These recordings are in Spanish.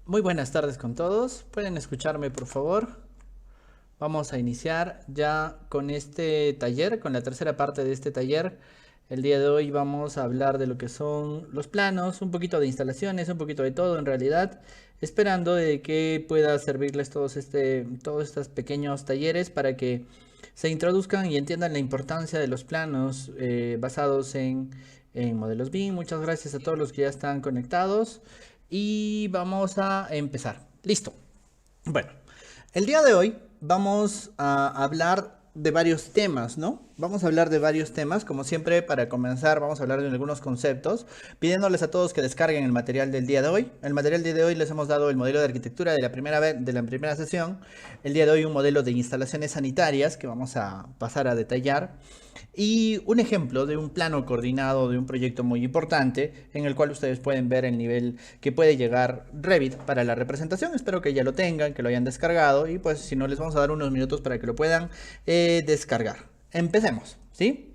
Muy buenas tardes con todos. ¿Pueden escucharme, por favor? Vamos a iniciar ya con este taller, con la tercera parte de este taller. El día de hoy vamos a hablar de lo que son los planos, un poquito de instalaciones, un poquito de todo en realidad, esperando de que pueda servirles todos estos pequeños talleres para que se introduzcan y entiendan la importancia de los planos basados en modelos BIM. Muchas gracias a todos los que ya están conectados y vamos a empezar. Listo. Bueno, el día de hoy vamos a hablar de varios temas, ¿no? Vamos a hablar de varios temas, como siempre, para comenzar vamos a hablar de algunos conceptos, pidiéndoles a todos que descarguen el material del día de hoy. El material del día de hoy les hemos dado el modelo de arquitectura de la primera sesión, el día de hoy un modelo de instalaciones sanitarias que vamos a pasar a detallar, y un ejemplo de un plano coordinado de un proyecto muy importante en el cual ustedes pueden ver el nivel que puede llegar Revit para la representación. Espero que ya lo tengan, que lo hayan descargado y pues si no les vamos a dar unos minutos para que lo puedan descargar. Empecemos, ¿sí?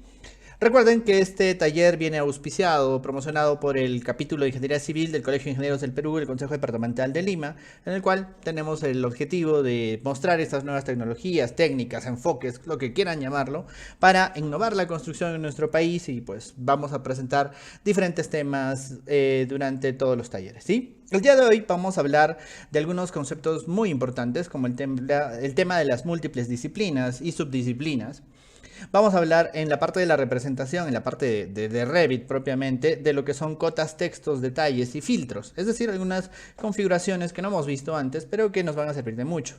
Recuerden que este taller viene auspiciado, promocionado por el capítulo de Ingeniería Civil del Colegio de Ingenieros del Perú, el Consejo Departamental de Lima, en el cual tenemos el objetivo de mostrar estas nuevas tecnologías, técnicas, enfoques, lo que quieran llamarlo, para innovar la construcción en nuestro país y pues vamos a presentar diferentes temas durante todos los talleres, ¿sí? El día de hoy vamos a hablar de algunos conceptos muy importantes como el tema de las múltiples disciplinas y subdisciplinas. Vamos a hablar en la parte de la representación, en la parte de Revit propiamente, de lo que son cotas, textos, detalles y filtros. Es decir, algunas configuraciones que no hemos visto antes, pero que nos van a servir de mucho.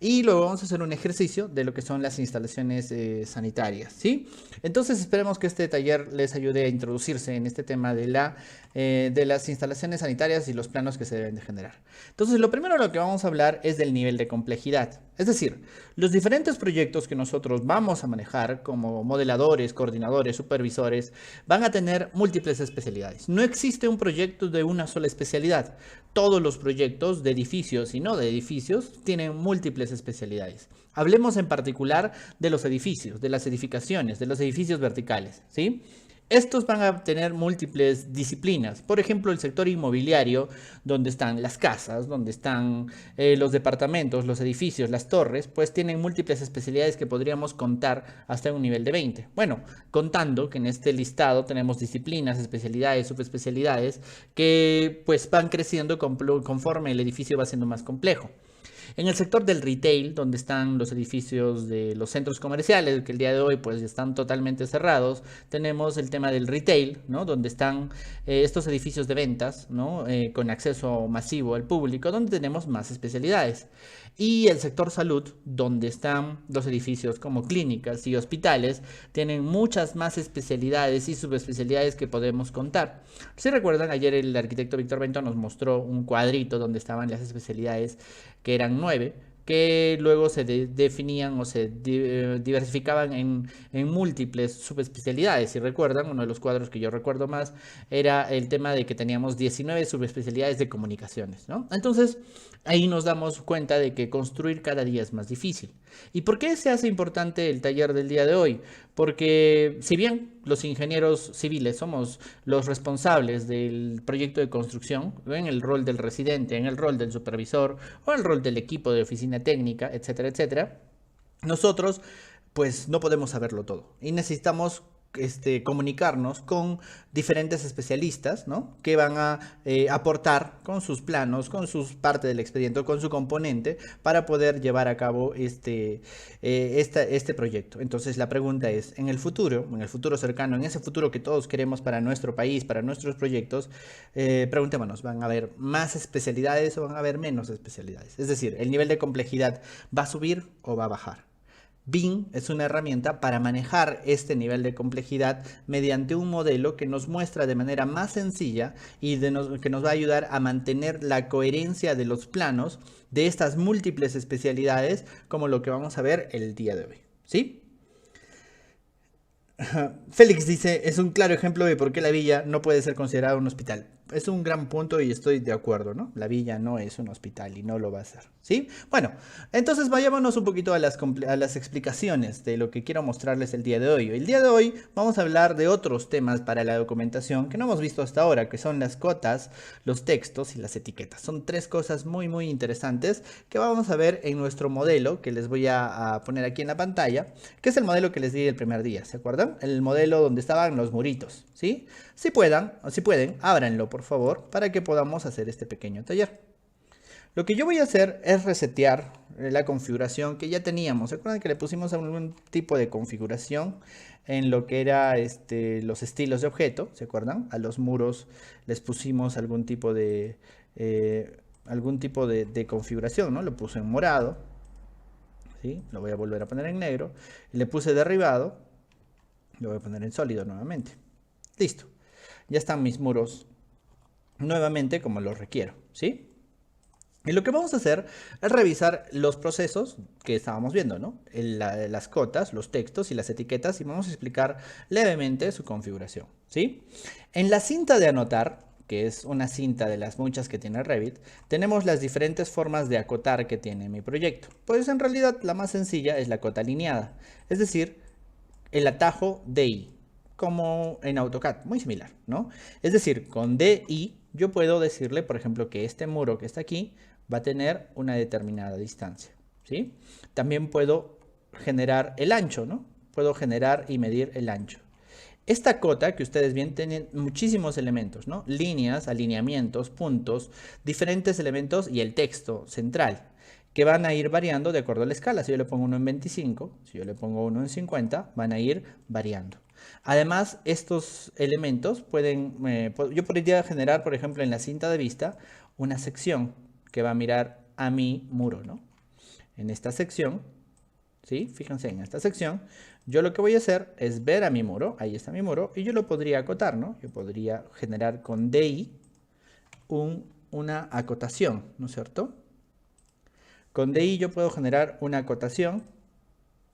Y luego vamos a hacer un ejercicio de lo que son las instalaciones sanitarias, ¿sí? Entonces esperemos que este taller les ayude a introducirse en este tema de las instalaciones sanitarias y los planos que se deben de generar. Entonces, lo primero de lo que vamos a hablar es del nivel de complejidad. Es decir, los diferentes proyectos que nosotros vamos a manejar como modeladores, coordinadores, supervisores, van a tener múltiples especialidades. No existe un proyecto de una sola especialidad. Todos los proyectos de edificios y no de edificios tienen múltiples especialidades. Hablemos en particular de los edificios, de las edificaciones, de los edificios verticales, ¿sí? Estos van a tener múltiples disciplinas. Por ejemplo, el sector inmobiliario, donde están las casas, donde están los departamentos, los edificios, las torres, pues tienen múltiples especialidades que podríamos contar hasta un nivel de 20. Bueno, contando que en este listado tenemos disciplinas, especialidades, subespecialidades, que pues van creciendo conforme el edificio va siendo más complejo. En el sector del retail, donde están los edificios de los centros comerciales, que el día de hoy pues están totalmente cerrados, tenemos el tema del retail, ¿no? Donde están estos edificios de ventas, ¿no? Con acceso masivo al público, donde tenemos más especialidades. Y el sector salud, donde están los edificios como clínicas y hospitales, tienen muchas más especialidades y subespecialidades que podemos contar. Si recuerdan, ayer el arquitecto Víctor Bento nos mostró un cuadrito donde estaban las especialidades que eran 9, que luego se definían o se diversificaban en múltiples subespecialidades. Si recuerdan, uno de los cuadros que yo recuerdo más era el tema de que teníamos 19 subespecialidades de comunicaciones, ¿no? Entonces, ahí nos damos cuenta de que construir cada día es más difícil. ¿Y por qué se hace importante el taller del día de hoy? Porque si bien los ingenieros civiles somos los responsables del proyecto de construcción, en el rol del residente, en el rol del supervisor o en el rol del equipo de oficina técnica, etcétera, etcétera, nosotros pues no podemos saberlo todo y necesitamos comunicarnos con diferentes especialistas, ¿no? Que van a aportar con sus planos, con sus parte del expediente, con su componente, para poder llevar a cabo este proyecto. Entonces la pregunta es, en el futuro cercano, en ese futuro que todos queremos para nuestro país, para nuestros proyectos, preguntémonos, ¿van a haber más especialidades o van a haber menos especialidades? Es decir, ¿el nivel de complejidad va a subir o va a bajar? BIM es una herramienta para manejar este nivel de complejidad mediante un modelo que nos muestra de manera más sencilla y que nos va a ayudar a mantener la coherencia de los planos de estas múltiples especialidades, como lo que vamos a ver el día de hoy, ¿sí? Félix dice, es un claro ejemplo de por qué la villa no puede ser considerada un hospital. es un gran punto y estoy de acuerdo, ¿no? La villa no es un hospital y no lo va a ser, ¿sí? Bueno, entonces vayámonos un poquito a las explicaciones de lo que quiero mostrarles el día de hoy. El día de hoy vamos a hablar de otros temas para la documentación que no hemos visto hasta ahora, que son las cotas, los textos y las etiquetas. Son tres cosas muy, muy interesantes que vamos a ver en nuestro modelo, que les voy a poner aquí en la pantalla, que es el modelo que les di el primer día, ¿se acuerdan? El modelo donde estaban los muritos, ¿sí? Si pueden, ábranlo por favor para que podamos hacer este pequeño taller. Lo que yo voy a hacer es resetear la configuración que ya teníamos. ¿Se acuerdan que le pusimos algún tipo de configuración en lo que era los estilos de objeto? ¿Se acuerdan? A los muros les pusimos algún tipo de configuración, ¿no? Lo puse en morado, ¿sí? Lo voy a volver a poner en negro. Y le puse derribado, lo voy a poner en sólido nuevamente. Listo. Ya están mis muros nuevamente como los requiero, ¿sí? Y lo que vamos a hacer es revisar los procesos que estábamos viendo, ¿no? Las cotas, los textos y las etiquetas, y vamos a explicar levemente su configuración, ¿sí? En la cinta de anotar, que es una cinta de las muchas que tiene Revit, tenemos las diferentes formas de acotar que tiene mi proyecto. Pues en realidad la más sencilla es la cota alineada, es decir, el atajo DI, como en AutoCAD, muy similar, ¿no? Es decir, con DI yo puedo decirle, por ejemplo, que este muro que está aquí va a tener una determinada distancia, ¿sí? También puedo generar el ancho, ¿no? Puedo generar y medir el ancho. Esta cota que ustedes ven tiene muchísimos elementos, ¿no? Líneas, alineamientos, puntos, diferentes elementos y el texto central, que van a ir variando de acuerdo a la escala. Si yo le pongo uno en 25, si yo le pongo uno en 50, van a ir variando. Además, estos elementos yo podría generar, por ejemplo, en la cinta de vista, una sección que va a mirar a mi muro, ¿no? En esta sección, ¿sí? Fíjense, en esta sección, yo lo que voy a hacer es ver a mi muro, ahí está mi muro, y yo lo podría acotar, ¿no? Yo podría generar con DI una acotación, ¿no es cierto? Con DI yo puedo generar una acotación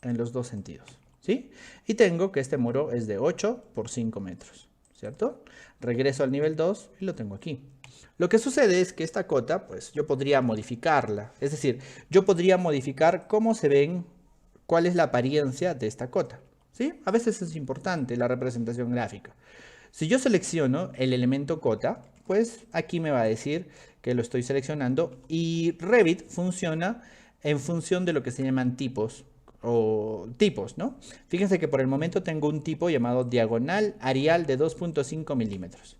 en los dos sentidos, ¿sí? Y tengo que este muro es de 8 por 5 metros, ¿cierto? Regreso al nivel 2 y lo tengo aquí. Lo que sucede es que esta cota, pues yo podría modificarla. Es decir, yo podría modificar cómo se ven, cuál es la apariencia de esta cota, ¿sí? A veces es importante la representación gráfica. Si yo selecciono el elemento cota, pues aquí me va a decir que lo estoy seleccionando y Revit funciona en función de lo que se llaman tipos o tipos, ¿no? Fíjense que por el momento tengo un tipo llamado diagonal Arial de 2.5 milímetros.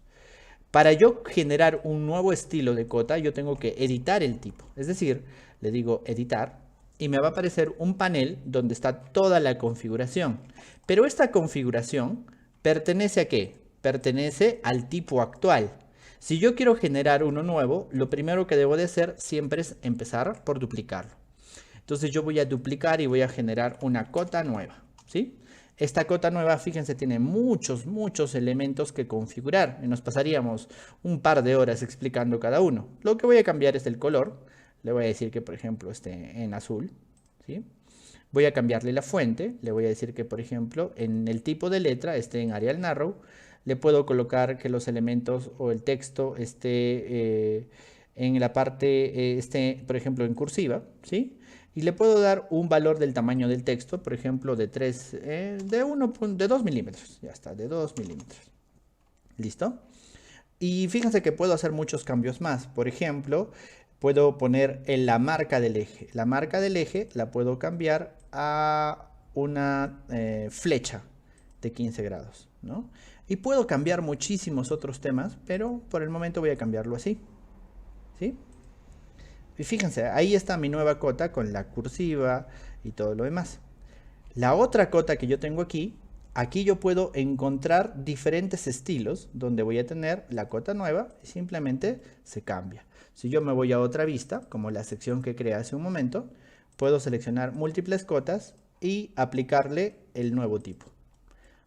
Para yo generar un nuevo estilo de cota, yo tengo que editar el tipo. Es decir, le digo editar y me va a aparecer un panel donde está toda la configuración. Pero esta configuración pertenece ¿a qué? Pertenece al tipo actual. Si yo quiero generar uno nuevo, lo primero que debo de hacer siempre es empezar por duplicarlo. Entonces yo voy a duplicar y voy a generar una cota nueva, ¿sí? Esta cota nueva, fíjense, tiene muchos elementos que configurar y nos pasaríamos un par de horas explicando cada uno. Lo que voy a cambiar es el color. Le voy a decir que, por ejemplo, esté en azul, ¿sí? Voy a cambiarle la fuente. Le voy a decir que, por ejemplo, en el tipo de letra esté en Arial Narrow. Le puedo colocar que los elementos o el texto esté en la parte, esté, por ejemplo, en cursiva, ¿sí? Y le puedo dar un valor del tamaño del texto, por ejemplo, de 2 milímetros. Ya está, de 2 milímetros. ¿Listo? Y fíjense que puedo hacer muchos cambios más. Por ejemplo, puedo poner en la marca del eje. La marca del eje la puedo cambiar a una flecha de 15 grados, ¿no? Y puedo cambiar muchísimos otros temas, pero por el momento voy a cambiarlo así, ¿sí? Y fíjense, ahí está mi nueva cota con la cursiva y todo lo demás. La otra cota que yo tengo aquí yo puedo encontrar diferentes estilos donde voy a tener la cota nueva y simplemente se cambia. Si yo me voy a otra vista, como la sección que creé hace un momento, puedo seleccionar múltiples cotas y aplicarle el nuevo tipo.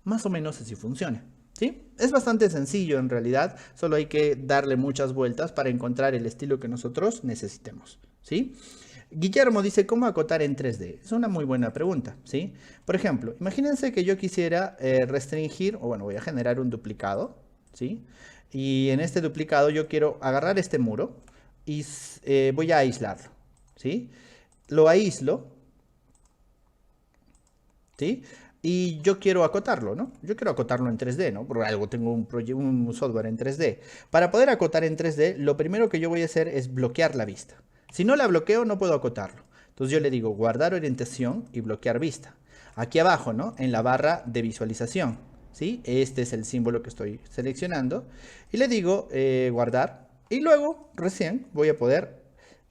Más o menos así funciona, ¿sí? Es bastante sencillo en realidad, solo hay que darle muchas vueltas para encontrar el estilo que nosotros necesitemos, ¿sí? Guillermo dice, ¿cómo acotar en 3D? Es una muy buena pregunta, ¿sí? Por ejemplo, imagínense que yo quisiera restringir, o bueno, voy a generar un duplicado, ¿sí? Y en este duplicado yo quiero agarrar este muro y voy a aislarlo, ¿sí? Lo aíslo, ¿sí? Y yo quiero acotarlo, ¿no? Yo quiero acotarlo en 3D, ¿no? Por algo tengo un software en 3D. Para poder acotar en 3D, lo primero que yo voy a hacer es bloquear la vista. Si no la bloqueo, no puedo acotarlo. Entonces yo le digo guardar orientación y bloquear vista. Aquí abajo, ¿no? En la barra de visualización, ¿sí? Este es el símbolo que estoy seleccionando. Y le digo guardar. Y luego, recién, voy a poder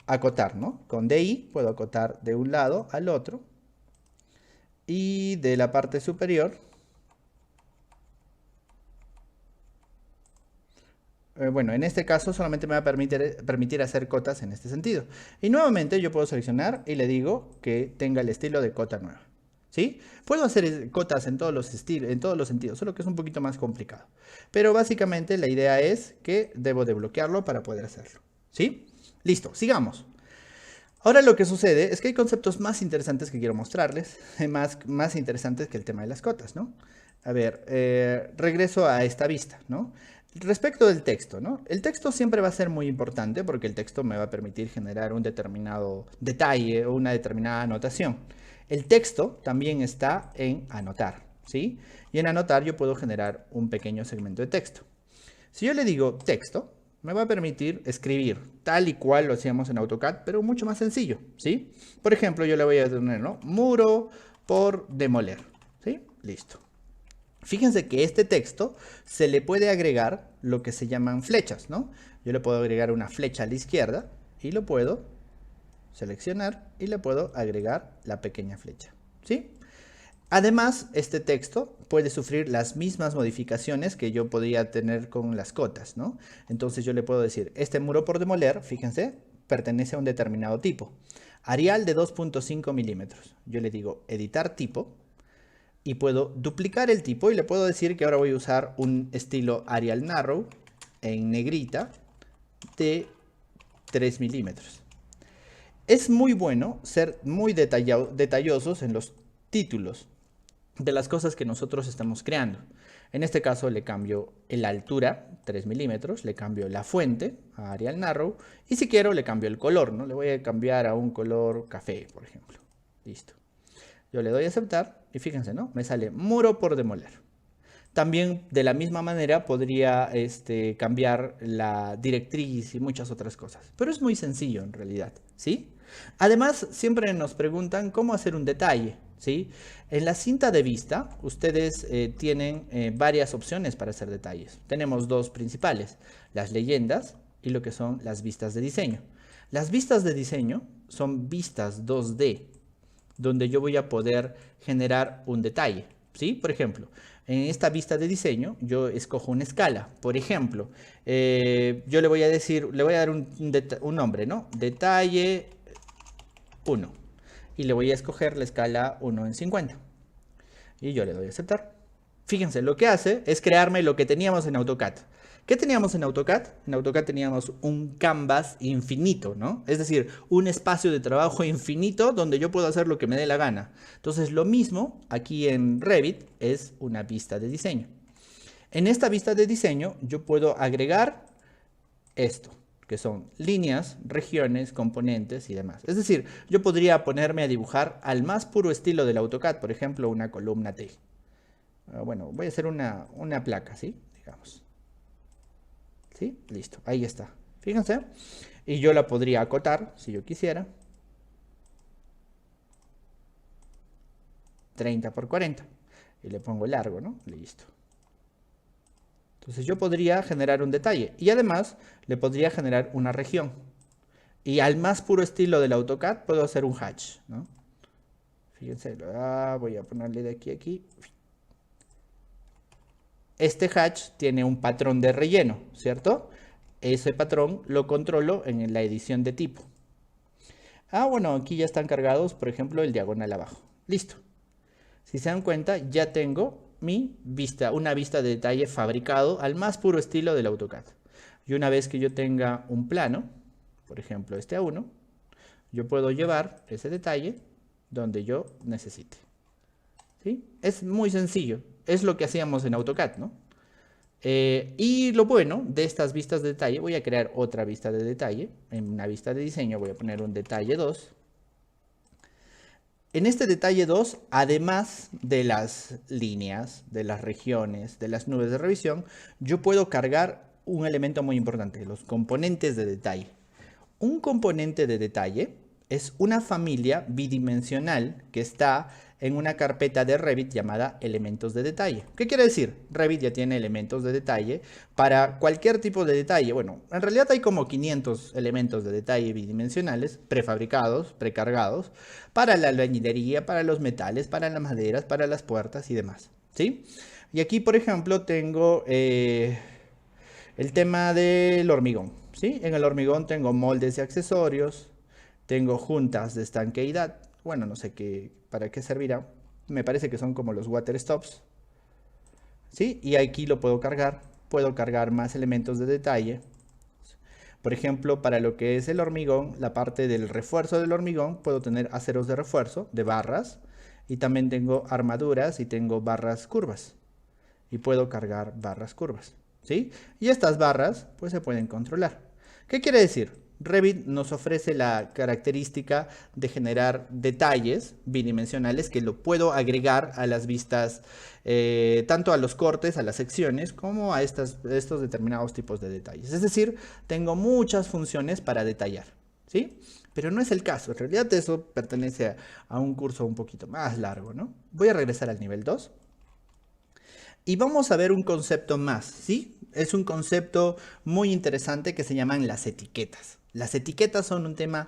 acotar, ¿no? Con DI puedo acotar de un lado al otro. Y de la parte superior, bueno, en este caso solamente me va a permitir hacer cotas en este sentido. Y nuevamente yo puedo seleccionar y le digo que tenga el estilo de cota nueva. ¿Sí? Puedo hacer cotas en todos los estilos, en todos los sentidos, solo que es un poquito más complicado. Pero básicamente la idea es que debo de bloquearlo para poder hacerlo. ¿Sí? Listo, sigamos. Ahora lo que sucede es que hay conceptos más interesantes que quiero mostrarles, más interesantes que el tema de las cotas, ¿no? A ver, regreso a esta vista, ¿no? Respecto del texto, ¿no? El texto siempre va a ser muy importante porque el texto me va a permitir generar un determinado detalle o una determinada anotación. El texto también está en anotar, ¿sí? Y en anotar yo puedo generar un pequeño segmento de texto. Si yo le digo texto, me va a permitir escribir tal y cual lo hacíamos en AutoCAD, pero mucho más sencillo, ¿sí? Por ejemplo, yo le voy a poner, ¿no? Muro por demoler, ¿sí? Listo. Fíjense que este texto se le puede agregar lo que se llaman flechas, ¿no? Yo le puedo agregar una flecha a la izquierda y lo puedo seleccionar y le puedo agregar la pequeña flecha, ¿sí? Además, este texto puede sufrir las mismas modificaciones que yo podría tener con las cotas, ¿no? Entonces yo le puedo decir, este muro por demoler, fíjense, pertenece a un determinado tipo. Arial de 2.5 milímetros. Yo le digo editar tipo y puedo duplicar el tipo y le puedo decir que ahora voy a usar un estilo Arial Narrow en negrita de 3 milímetros. Es muy bueno ser muy detallosos en los títulos de las cosas que nosotros estamos creando. En este caso le cambio la altura, 3 milímetros, le cambio la fuente a Arial Narrow y si quiero le cambio el color, ¿no? Le voy a cambiar a un color café, por ejemplo. Listo. Yo le doy a aceptar y fíjense, ¿no? Me sale muro por demoler. También de la misma manera podría cambiar la directriz y muchas otras cosas. Pero es muy sencillo en realidad, ¿sí? Además, siempre nos preguntan cómo hacer un detalle, ¿sí? En la cinta de vista, ustedes tienen varias opciones para hacer detalles. Tenemos dos principales, las leyendas y lo que son las vistas de diseño. Las vistas de diseño son vistas 2D, donde yo voy a poder generar un detalle, ¿sí? Por ejemplo, en esta vista de diseño yo escojo una escala. Por ejemplo, yo le voy a decir, le voy a dar un nombre, ¿no? Detalle 1. Y le voy a escoger la escala 1 en 50. Y yo le doy a aceptar. Fíjense, lo que hace es crearme lo que teníamos en AutoCAD. ¿Qué teníamos en AutoCAD? En AutoCAD teníamos un canvas infinito, ¿no? Es decir, un espacio de trabajo infinito donde yo puedo hacer lo que me dé la gana. Entonces, lo mismo aquí en Revit es una vista de diseño. En esta vista de diseño yo puedo agregar esto, que son líneas, regiones, componentes y demás. Es decir, yo podría ponerme a dibujar al más puro estilo del AutoCAD, por ejemplo, una columna T. Bueno, voy a hacer una placa, ¿sí? Digamos. ¿Sí? Listo, ahí está. Fíjense. Y yo la podría acotar, si yo quisiera. 30 por 40. Y le pongo largo, ¿no? Listo. Entonces yo podría generar un detalle. Y además le podría generar una región. Y al más puro estilo del AutoCAD puedo hacer un hatch, ¿no? Fíjense, voy a ponerle de aquí a aquí. Este hatch tiene un patrón de relleno, ¿cierto? Ese patrón lo controlo en la edición de tipo. Bueno, aquí ya están cargados, por ejemplo, el diagonal abajo. Listo. Si se dan cuenta, ya tengo mi vista, una vista de detalle fabricado al más puro estilo del AutoCAD. Y una vez que yo tenga un plano, por ejemplo este A1, yo puedo llevar ese detalle donde yo necesite. ¿Sí? Es muy sencillo. Es lo que hacíamos en AutoCAD, ¿no? Y lo bueno de estas vistas de detalle, voy a crear otra vista de detalle. En una vista de diseño voy a poner un detalle 2. En este detalle 2, además de las líneas, de las regiones, de las nubes de revisión, yo puedo cargar un elemento muy importante, los componentes de detalle. Un componente de detalle es una familia bidimensional que está en una carpeta de Revit llamada elementos de detalle. ¿Qué quiere decir? Revit ya tiene elementos de detalle para cualquier tipo de detalle. Bueno, en realidad hay como 500 elementos de detalle bidimensionales prefabricados, precargados, para la albañilería, para los metales, para las maderas, para las puertas y demás. ¿Sí? Y aquí, por ejemplo, tengo el tema del hormigón. ¿Sí? En el hormigón tengo moldes y accesorios, tengo juntas de estanqueidad. Bueno, no sé para qué servirá. Me parece que son como los water stops. ¿Sí? Y aquí lo puedo cargar. Puedo cargar más elementos de detalle. Por ejemplo, para lo que es el hormigón, la parte del refuerzo del hormigón, puedo tener aceros de refuerzo, de barras. Y también tengo armaduras y tengo barras curvas. Y puedo cargar barras curvas. ¿Sí? Y estas barras, pues se pueden controlar. ¿Qué quiere decir? Revit nos ofrece la característica de generar detalles bidimensionales que lo puedo agregar a las vistas, tanto a los cortes, a las secciones, como a estos determinados tipos de detalles. Es decir, tengo muchas funciones para detallar, ¿sí? Pero no es el caso. En realidad eso pertenece a un curso un poquito más largo, ¿no? Voy a regresar al nivel 2. Y vamos a ver un concepto más, ¿sí? Es un concepto muy interesante que se llaman las etiquetas. Las etiquetas son un tema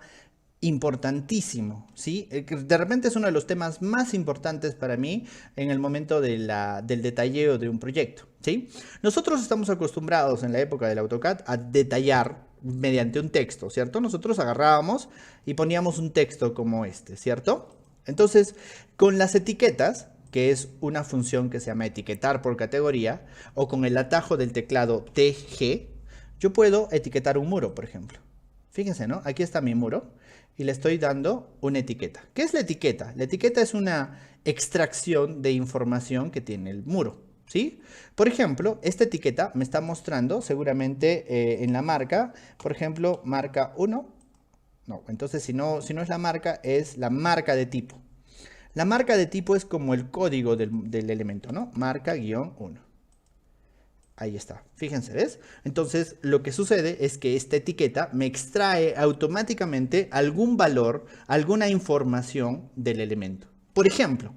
importantísimo, ¿sí? De repente es uno de los temas más importantes para mí en el momento del detalleo de un proyecto, ¿sí? Nosotros estamos acostumbrados en la época del AutoCAD a detallar mediante un texto, ¿cierto? Nosotros agarrábamos y poníamos un texto como este, ¿cierto? Entonces, con las etiquetas, que es una función que se llama etiquetar por categoría, o con el atajo del teclado TG, yo puedo etiquetar un muro, por ejemplo. Fíjense, ¿no? Aquí está mi muro y le estoy dando una etiqueta. ¿Qué es la etiqueta? La etiqueta es una extracción de información que tiene el muro, ¿sí? Por ejemplo, esta etiqueta me está mostrando seguramente en la marca, por ejemplo, marca 1. No, entonces si no es la marca, es la marca de tipo. La marca de tipo es como el código del elemento, ¿no? Marca-1. Ahí está, fíjense, ¿ves? Entonces, lo que sucede es que esta etiqueta me extrae automáticamente algún valor, alguna información del elemento. Por ejemplo,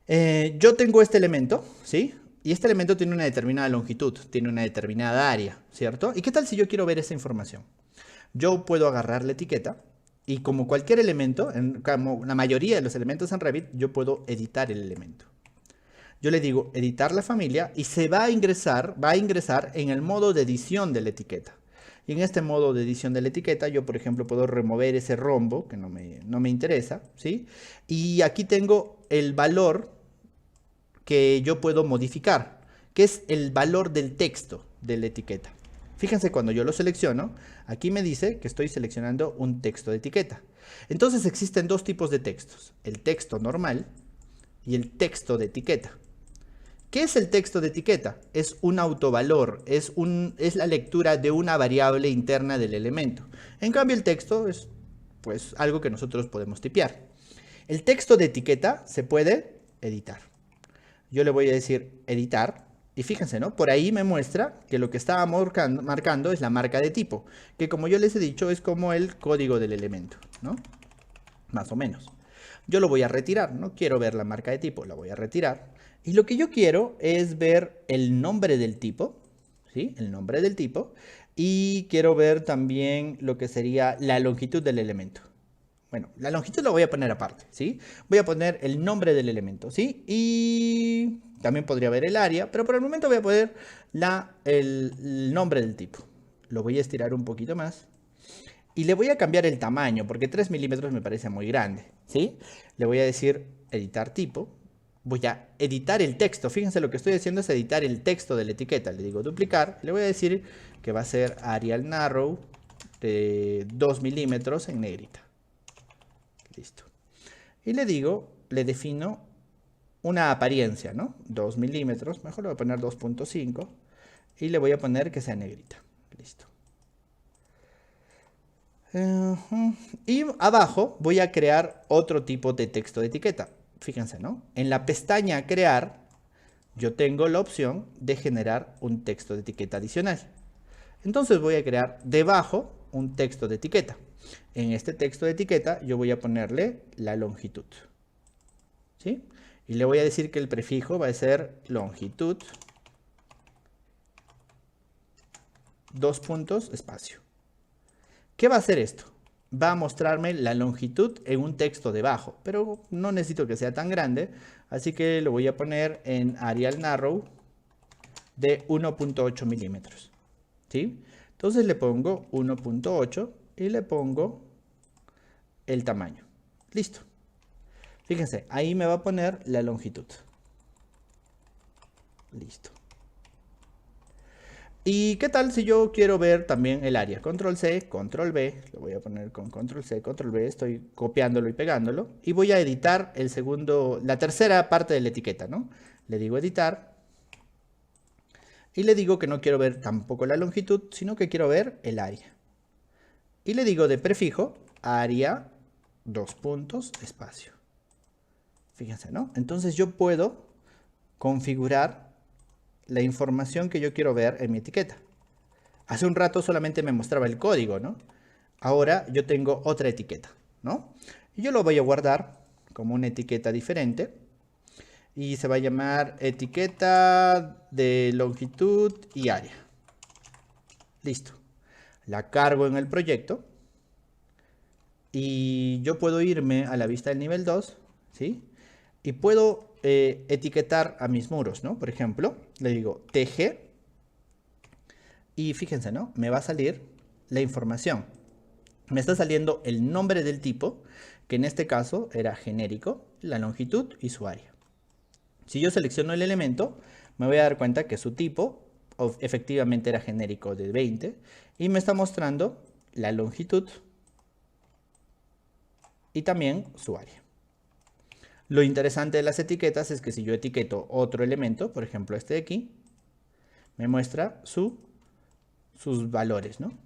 yo tengo este elemento, ¿sí? Y este elemento tiene una determinada longitud, tiene una determinada área, ¿cierto? ¿Y qué tal si yo quiero ver esa información? Yo puedo agarrar la etiqueta y como cualquier elemento, como la mayoría de los elementos en Revit, yo puedo editar el elemento. Yo le digo editar la familia y se va a ingresar en el modo de edición de la etiqueta. Y en este modo de edición de la etiqueta, yo por ejemplo puedo remover ese rombo que no me interesa, ¿sí? Y aquí tengo el valor que yo puedo modificar, que es el valor del texto de la etiqueta. Fíjense, cuando yo lo selecciono, aquí me dice que estoy seleccionando un texto de etiqueta. Entonces existen dos tipos de textos, el texto normal y el texto de etiqueta. ¿Qué es el texto de etiqueta? Es un autovalor, es la lectura de una variable interna del elemento. En cambio, el texto es pues algo que nosotros podemos tipear. El texto de etiqueta se puede editar. Yo le voy a decir editar y fíjense, ¿no? Por ahí me muestra que lo que estaba marcando es la marca de tipo, que como yo les he dicho es como el código del elemento, ¿no? Más o menos. Yo lo voy a retirar, no quiero ver la marca de tipo, la voy a retirar. Y lo que yo quiero es ver el nombre del tipo, ¿sí? El nombre del tipo. Y quiero ver también lo que sería la longitud del elemento. Bueno, la longitud la voy a poner aparte, ¿sí? Voy a poner el nombre del elemento, ¿sí? Y también podría ver el área, pero por el momento voy a poner el nombre del tipo. Lo voy a estirar un poquito más. Y le voy a cambiar el tamaño, porque 3 milímetros me parece muy grande, ¿sí? Le voy a decir editar tipo. Voy a editar el texto. Fíjense, lo que estoy haciendo es editar el texto de la etiqueta. Le digo duplicar. Le voy a decir que va a ser Arial Narrow de 2 milímetros en negrita. Listo. Y le defino una apariencia, ¿no? 2 milímetros. Mejor le voy a poner 2.5. y le voy a poner que sea negrita. Listo. Y abajo voy a crear otro tipo de texto de etiqueta. Fíjense, ¿no? En la pestaña crear, yo tengo la opción de generar un texto de etiqueta adicional. Entonces voy a crear debajo un texto de etiqueta. En este texto de etiqueta yo voy a ponerle la longitud. ¿Sí? Y le voy a decir que el prefijo va a ser longitud, dos puntos, espacio. ¿Qué va a hacer esto? Va a mostrarme la longitud en un texto debajo, pero no necesito que sea tan grande, así que lo voy a poner en Arial Narrow de 1.8 milímetros. ¿Sí? Entonces le pongo 1.8 y le pongo el tamaño. Listo. Fíjense, ahí me va a poner la longitud. Listo. ¿Y qué tal si yo quiero ver también el área? Control C, Control V, lo voy a poner con Control C, Control V, estoy copiándolo y pegándolo. Y voy a editar la tercera parte de la etiqueta, ¿no? Le digo editar. Y le digo que no quiero ver tampoco la longitud, sino que quiero ver el área. Y le digo de prefijo, área, dos puntos, espacio. Fíjense, ¿no? Entonces yo puedo configurar la información que yo quiero ver en mi etiqueta. Hace un rato solamente me mostraba el código, ¿no? Ahora yo tengo otra etiqueta, ¿no? Y yo lo voy a guardar como una etiqueta diferente. Y se va a llamar etiqueta de longitud y área. Listo. La cargo en el proyecto. Y yo puedo irme a la vista del nivel 2, ¿sí? Y puedo etiquetar a mis muros, ¿no? Por ejemplo, le digo TG. Y fíjense, ¿no? Me va a salir la información. Me está saliendo el nombre del tipo, que en este caso era genérico, la longitud y su área. Si yo selecciono el elemento, me voy a dar cuenta que su tipo efectivamente era genérico de 20 y me está mostrando la longitud y también su área. Lo interesante de las etiquetas es que si yo etiqueto otro elemento, por ejemplo este de aquí, me muestra sus valores, ¿no?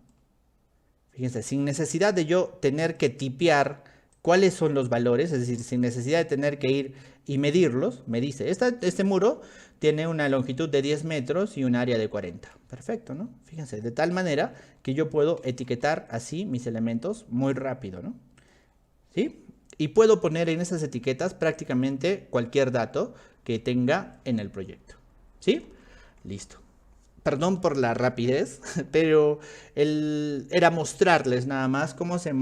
Fíjense, sin necesidad de yo tener que tipear cuáles son los valores, es decir, sin necesidad de tener que ir y medirlos, me dice, este muro tiene una longitud de 10 metros y un área de 40. Perfecto, ¿no? Fíjense, de tal manera que yo puedo etiquetar así mis elementos muy rápido, ¿no? ¿Sí? Y puedo poner en esas etiquetas prácticamente cualquier dato que tenga en el proyecto. ¿Sí? Listo. Perdón por la rapidez, pero era mostrarles nada más cómo se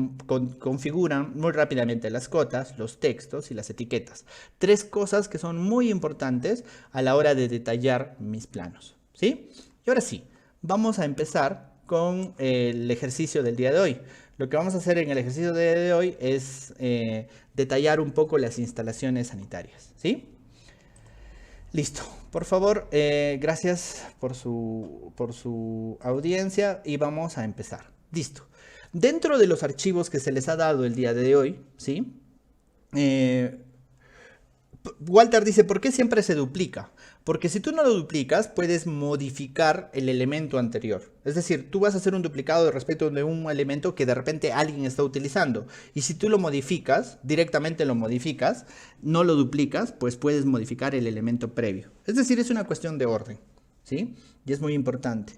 configuran muy rápidamente las cotas, los textos y las etiquetas. Tres cosas que son muy importantes a la hora de detallar mis planos. ¿Sí? Y ahora sí, vamos a empezar con el ejercicio del día de hoy. Lo que vamos a hacer en el ejercicio de hoy es detallar un poco las instalaciones sanitarias. ¿Sí? Listo. Por favor, gracias por su audiencia y vamos a empezar. Listo. Dentro de los archivos que se les ha dado el día de hoy, ¿sí? Walter dice, ¿por qué siempre se duplica? Porque si tú no lo duplicas, puedes modificar el elemento anterior. Es decir, tú vas a hacer un duplicado respecto de un elemento que de repente alguien está utilizando. Y si tú lo modificas, directamente lo modificas, no lo duplicas, pues puedes modificar el elemento previo. Es decir, es una cuestión de orden, ¿sí? Y es muy importante.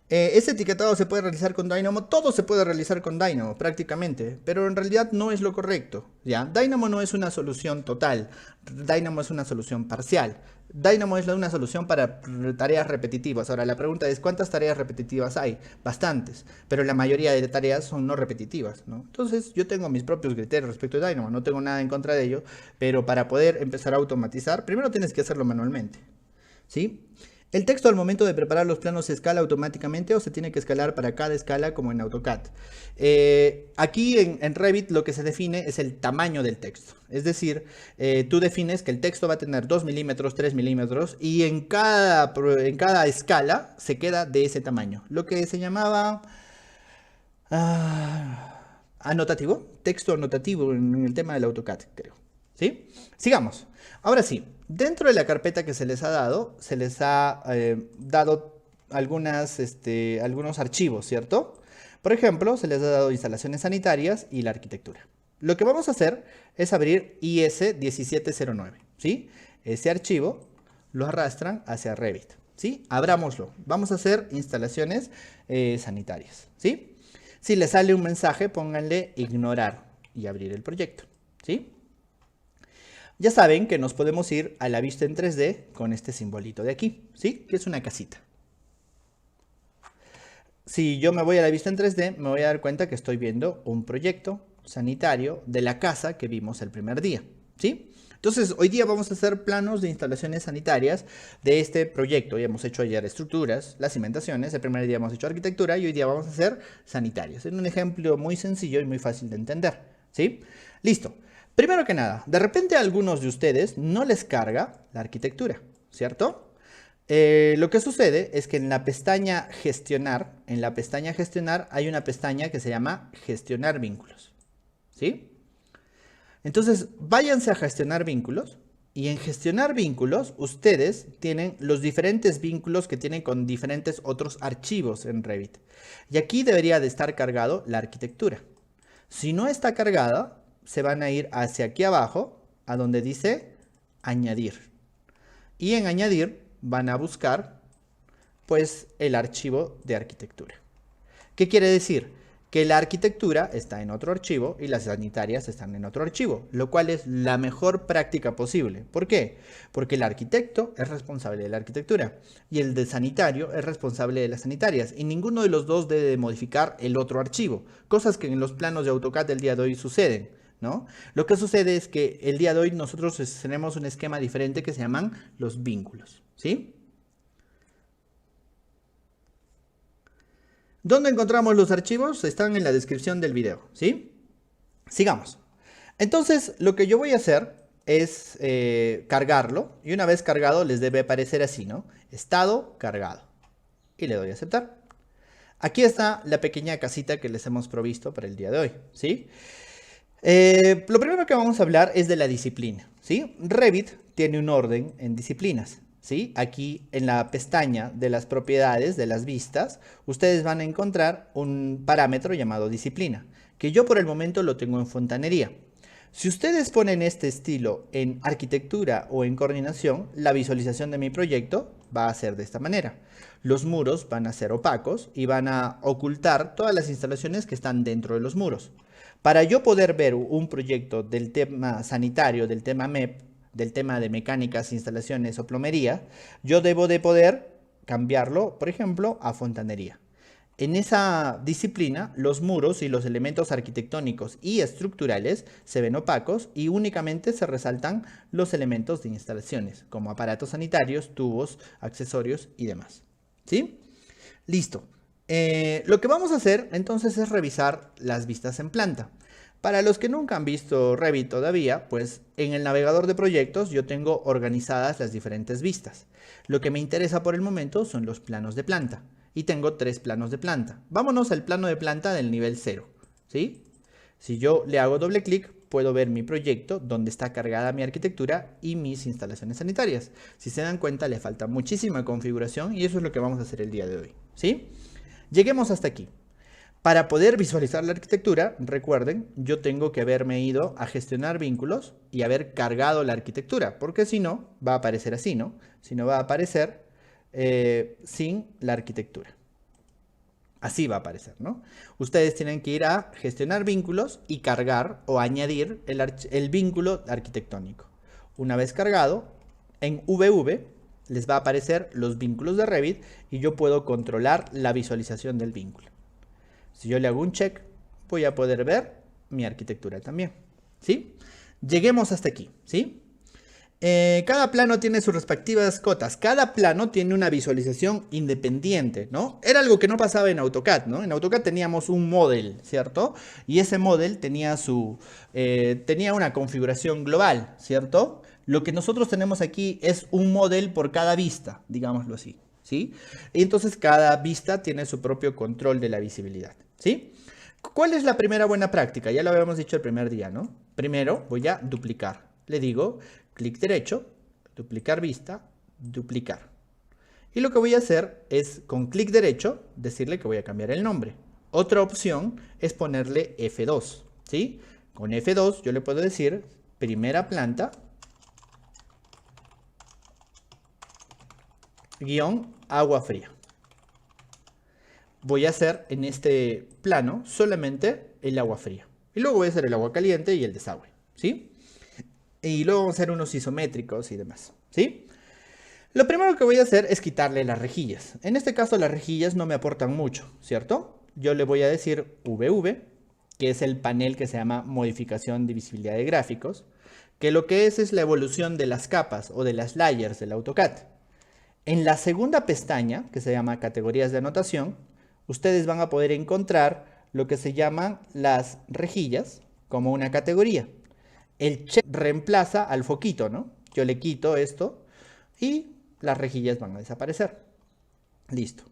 Ese etiquetado se puede realizar con Dynamo, todo se puede realizar con Dynamo prácticamente, pero en realidad no es lo correcto, ¿ya? Dynamo no es una solución total, Dynamo es una solución parcial. Dynamo es una solución para tareas repetitivas. Ahora la pregunta es, ¿cuántas tareas repetitivas hay? Bastantes, pero la mayoría de tareas son no repetitivas, ¿no? Entonces yo tengo mis propios criterios respecto de Dynamo, no tengo nada en contra de ello, pero para poder empezar a automatizar, primero tienes que hacerlo manualmente, ¿sí? El texto al momento de preparar los planos se escala automáticamente o se tiene que escalar para cada escala como en AutoCAD. Aquí en Revit lo que se define es el tamaño del texto. Es decir, tú defines que el texto va a tener 2 milímetros, 3 milímetros y en cada escala se queda de ese tamaño. Lo que se llamaba anotativo, texto anotativo en el tema del AutoCAD, creo. ¿Sí? Sigamos. Ahora sí, dentro de la carpeta que se les ha dado algunos archivos, ¿cierto? Por ejemplo, se les ha dado instalaciones sanitarias y la arquitectura. Lo que vamos a hacer es abrir IS1709, ¿sí? Ese archivo lo arrastran hacia Revit, ¿sí? Abrámoslo. Vamos a hacer instalaciones sanitarias, ¿sí? Si les sale un mensaje, pónganle ignorar y abrir el proyecto, ¿sí? Ya saben que nos podemos ir a la vista en 3D con este simbolito de aquí, ¿sí? Que es una casita. Si yo me voy a la vista en 3D, me voy a dar cuenta que estoy viendo un proyecto sanitario de la casa que vimos el primer día, ¿sí? Entonces, hoy día vamos a hacer planos de instalaciones sanitarias de este proyecto. Ya hemos hecho ayer estructuras, las cimentaciones, el primer día hemos hecho arquitectura y hoy día vamos a hacer sanitarios. Es un ejemplo muy sencillo y muy fácil de entender, ¿sí? Listo. Primero que nada, de repente a algunos de ustedes no les carga la arquitectura, ¿cierto? Lo que sucede es que en la pestaña gestionar, hay una pestaña que se llama gestionar vínculos, ¿sí? Entonces, váyanse a gestionar vínculos y en gestionar vínculos ustedes tienen los diferentes vínculos que tienen con diferentes otros archivos en Revit. Y aquí debería de estar cargado la arquitectura. Si no está cargada, se van a ir hacia aquí abajo, a donde dice añadir. Y en añadir van a buscar pues el archivo de arquitectura. ¿Qué quiere decir? Que la arquitectura está en otro archivo y las sanitarias están en otro archivo, lo cual es la mejor práctica posible. ¿Por qué? Porque el arquitecto es responsable de la arquitectura y el de sanitario es responsable de las sanitarias y ninguno de los dos debe modificar el otro archivo, cosas que en los planos de AutoCAD del día de hoy suceden, ¿no? Lo que sucede es que el día de hoy nosotros tenemos un esquema diferente que se llaman los vínculos, ¿sí? ¿Dónde encontramos los archivos? Están en la descripción del video, ¿sí? Sigamos. Entonces, lo que yo voy a hacer es cargarlo. Y una vez cargado, les debe aparecer así, ¿no? Estado cargado. Y le doy a aceptar. Aquí está la pequeña casita que les hemos provisto para el día de hoy, ¿sí? Lo primero que vamos a hablar es de la disciplina, ¿sí? Revit tiene un orden en disciplinas, ¿sí? Aquí en la pestaña de las propiedades de las vistas, ustedes van a encontrar un parámetro llamado disciplina, que yo por el momento lo tengo en fontanería. Si ustedes ponen este estilo en arquitectura o en coordinación, la visualización de mi proyecto va a ser de esta manera. Los muros van a ser opacos y van a ocultar todas las instalaciones que están dentro de los muros. Para yo poder ver un proyecto del tema sanitario, del tema MEP, del tema de mecánicas, instalaciones o plomería, yo debo de poder cambiarlo, por ejemplo, a fontanería. En esa disciplina, los muros y los elementos arquitectónicos y estructurales se ven opacos y únicamente se resaltan los elementos de instalaciones, como aparatos sanitarios, tubos, accesorios y demás, ¿sí? Listo. Lo que vamos a hacer entonces es revisar las vistas en planta. Para los que nunca han visto Revit todavía, pues en el navegador de proyectos yo tengo organizadas las diferentes vistas. Lo que me interesa por el momento son los planos de planta. Y tengo 3 planos de planta. Vámonos al plano de planta del nivel 0, ¿sí? Si yo le hago doble clic, puedo ver mi proyecto, donde está cargada mi arquitectura y mis instalaciones sanitarias. Si se dan cuenta, le falta muchísima configuración y eso es lo que vamos a hacer el día de hoy, ¿sí? Lleguemos hasta aquí. Para poder visualizar la arquitectura, recuerden, yo tengo que haberme ido a gestionar vínculos y haber cargado la arquitectura, porque si no, va a aparecer así, ¿no? Si no, va a aparecer sin la arquitectura. Así va a aparecer, ¿no? Ustedes tienen que ir a gestionar vínculos y cargar o añadir el vínculo arquitectónico. Una vez cargado, en VV les va a aparecer los vínculos de Revit y yo puedo controlar la visualización del vínculo. Si yo le hago un check, voy a poder ver mi arquitectura también, ¿sí? Lleguemos hasta aquí, ¿sí? Cada plano tiene sus respectivas cotas. Cada plano tiene una visualización independiente, ¿no? Era algo que no pasaba en AutoCAD, ¿no? En AutoCAD teníamos un model, ¿cierto? Y ese model tenía tenía una configuración global, ¿cierto? Lo que nosotros tenemos aquí es un model por cada vista, digámoslo así, ¿sí? Y entonces cada vista tiene su propio control de la visibilidad, ¿sí? ¿Cuál es la primera buena práctica? Ya lo habíamos dicho el primer día, ¿no? Primero voy a duplicar. Le digo clic derecho, duplicar vista, duplicar. Y lo que voy a hacer es, con clic derecho, decirle que voy a cambiar el nombre. Otra opción es ponerle F2, ¿sí? Con F2 yo le puedo decir primera planta guión agua fría. Voy a hacer en este plano solamente el agua fría. Y luego voy a hacer el agua caliente y el desagüe, ¿sí? Y luego vamos a hacer unos isométricos y demás, ¿sí? Lo primero que voy a hacer es quitarle las rejillas. En este caso las rejillas no me aportan mucho, ¿cierto? Yo le voy a decir VV, que es el panel que se llama modificación de visibilidad de gráficos, que lo que es la evolución de las capas o de las layers del AutoCAD. En la segunda pestaña, que se llama categorías de anotación, ustedes van a poder encontrar lo que se llaman las rejillas como una categoría. El check reemplaza al foquito, ¿no? Yo le quito esto y las rejillas van a desaparecer. Listo.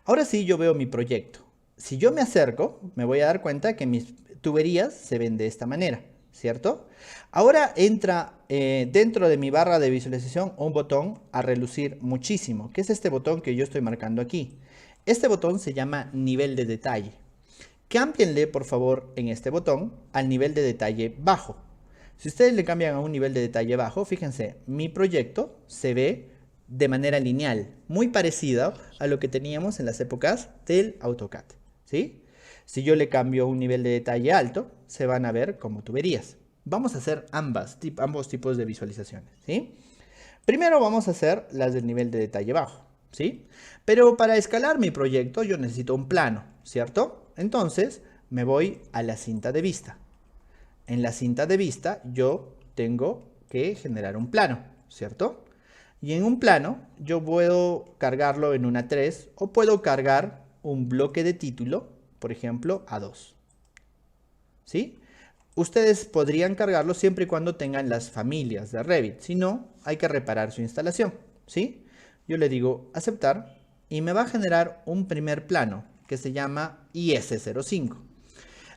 Ahora sí yo veo mi proyecto. Si yo me acerco, me voy a dar cuenta que mis tuberías se ven de esta manera, ¿cierto? Ahora entra dentro de mi barra de visualización un botón a relucir muchísimo, que es este botón que yo estoy marcando aquí. Este botón se llama nivel de detalle. Cámbienle, por favor, en este botón al nivel de detalle bajo. Si ustedes le cambian a un nivel de detalle bajo, fíjense, mi proyecto se ve de manera lineal, muy parecida a lo que teníamos en las épocas del AutoCAD, ¿sí? Si yo le cambio a un nivel de detalle alto, se van a ver como tuberías. Vamos a hacer ambos tipos de visualizaciones, ¿sí? Primero vamos a hacer las del nivel de detalle bajo, ¿sí? Pero para escalar mi proyecto yo necesito un plano, ¿cierto? Entonces me voy a la cinta de vista. En la cinta de vista yo tengo que generar un plano, ¿cierto? Y en un plano yo puedo cargarlo en una 3 o puedo cargar un bloque de título, por ejemplo, A2. ¿Sí? Ustedes podrían cargarlo siempre y cuando tengan las familias de Revit. Si no, hay que reparar su instalación. ¿Sí? Yo le digo aceptar y me va a generar un primer plano que se llama IS05.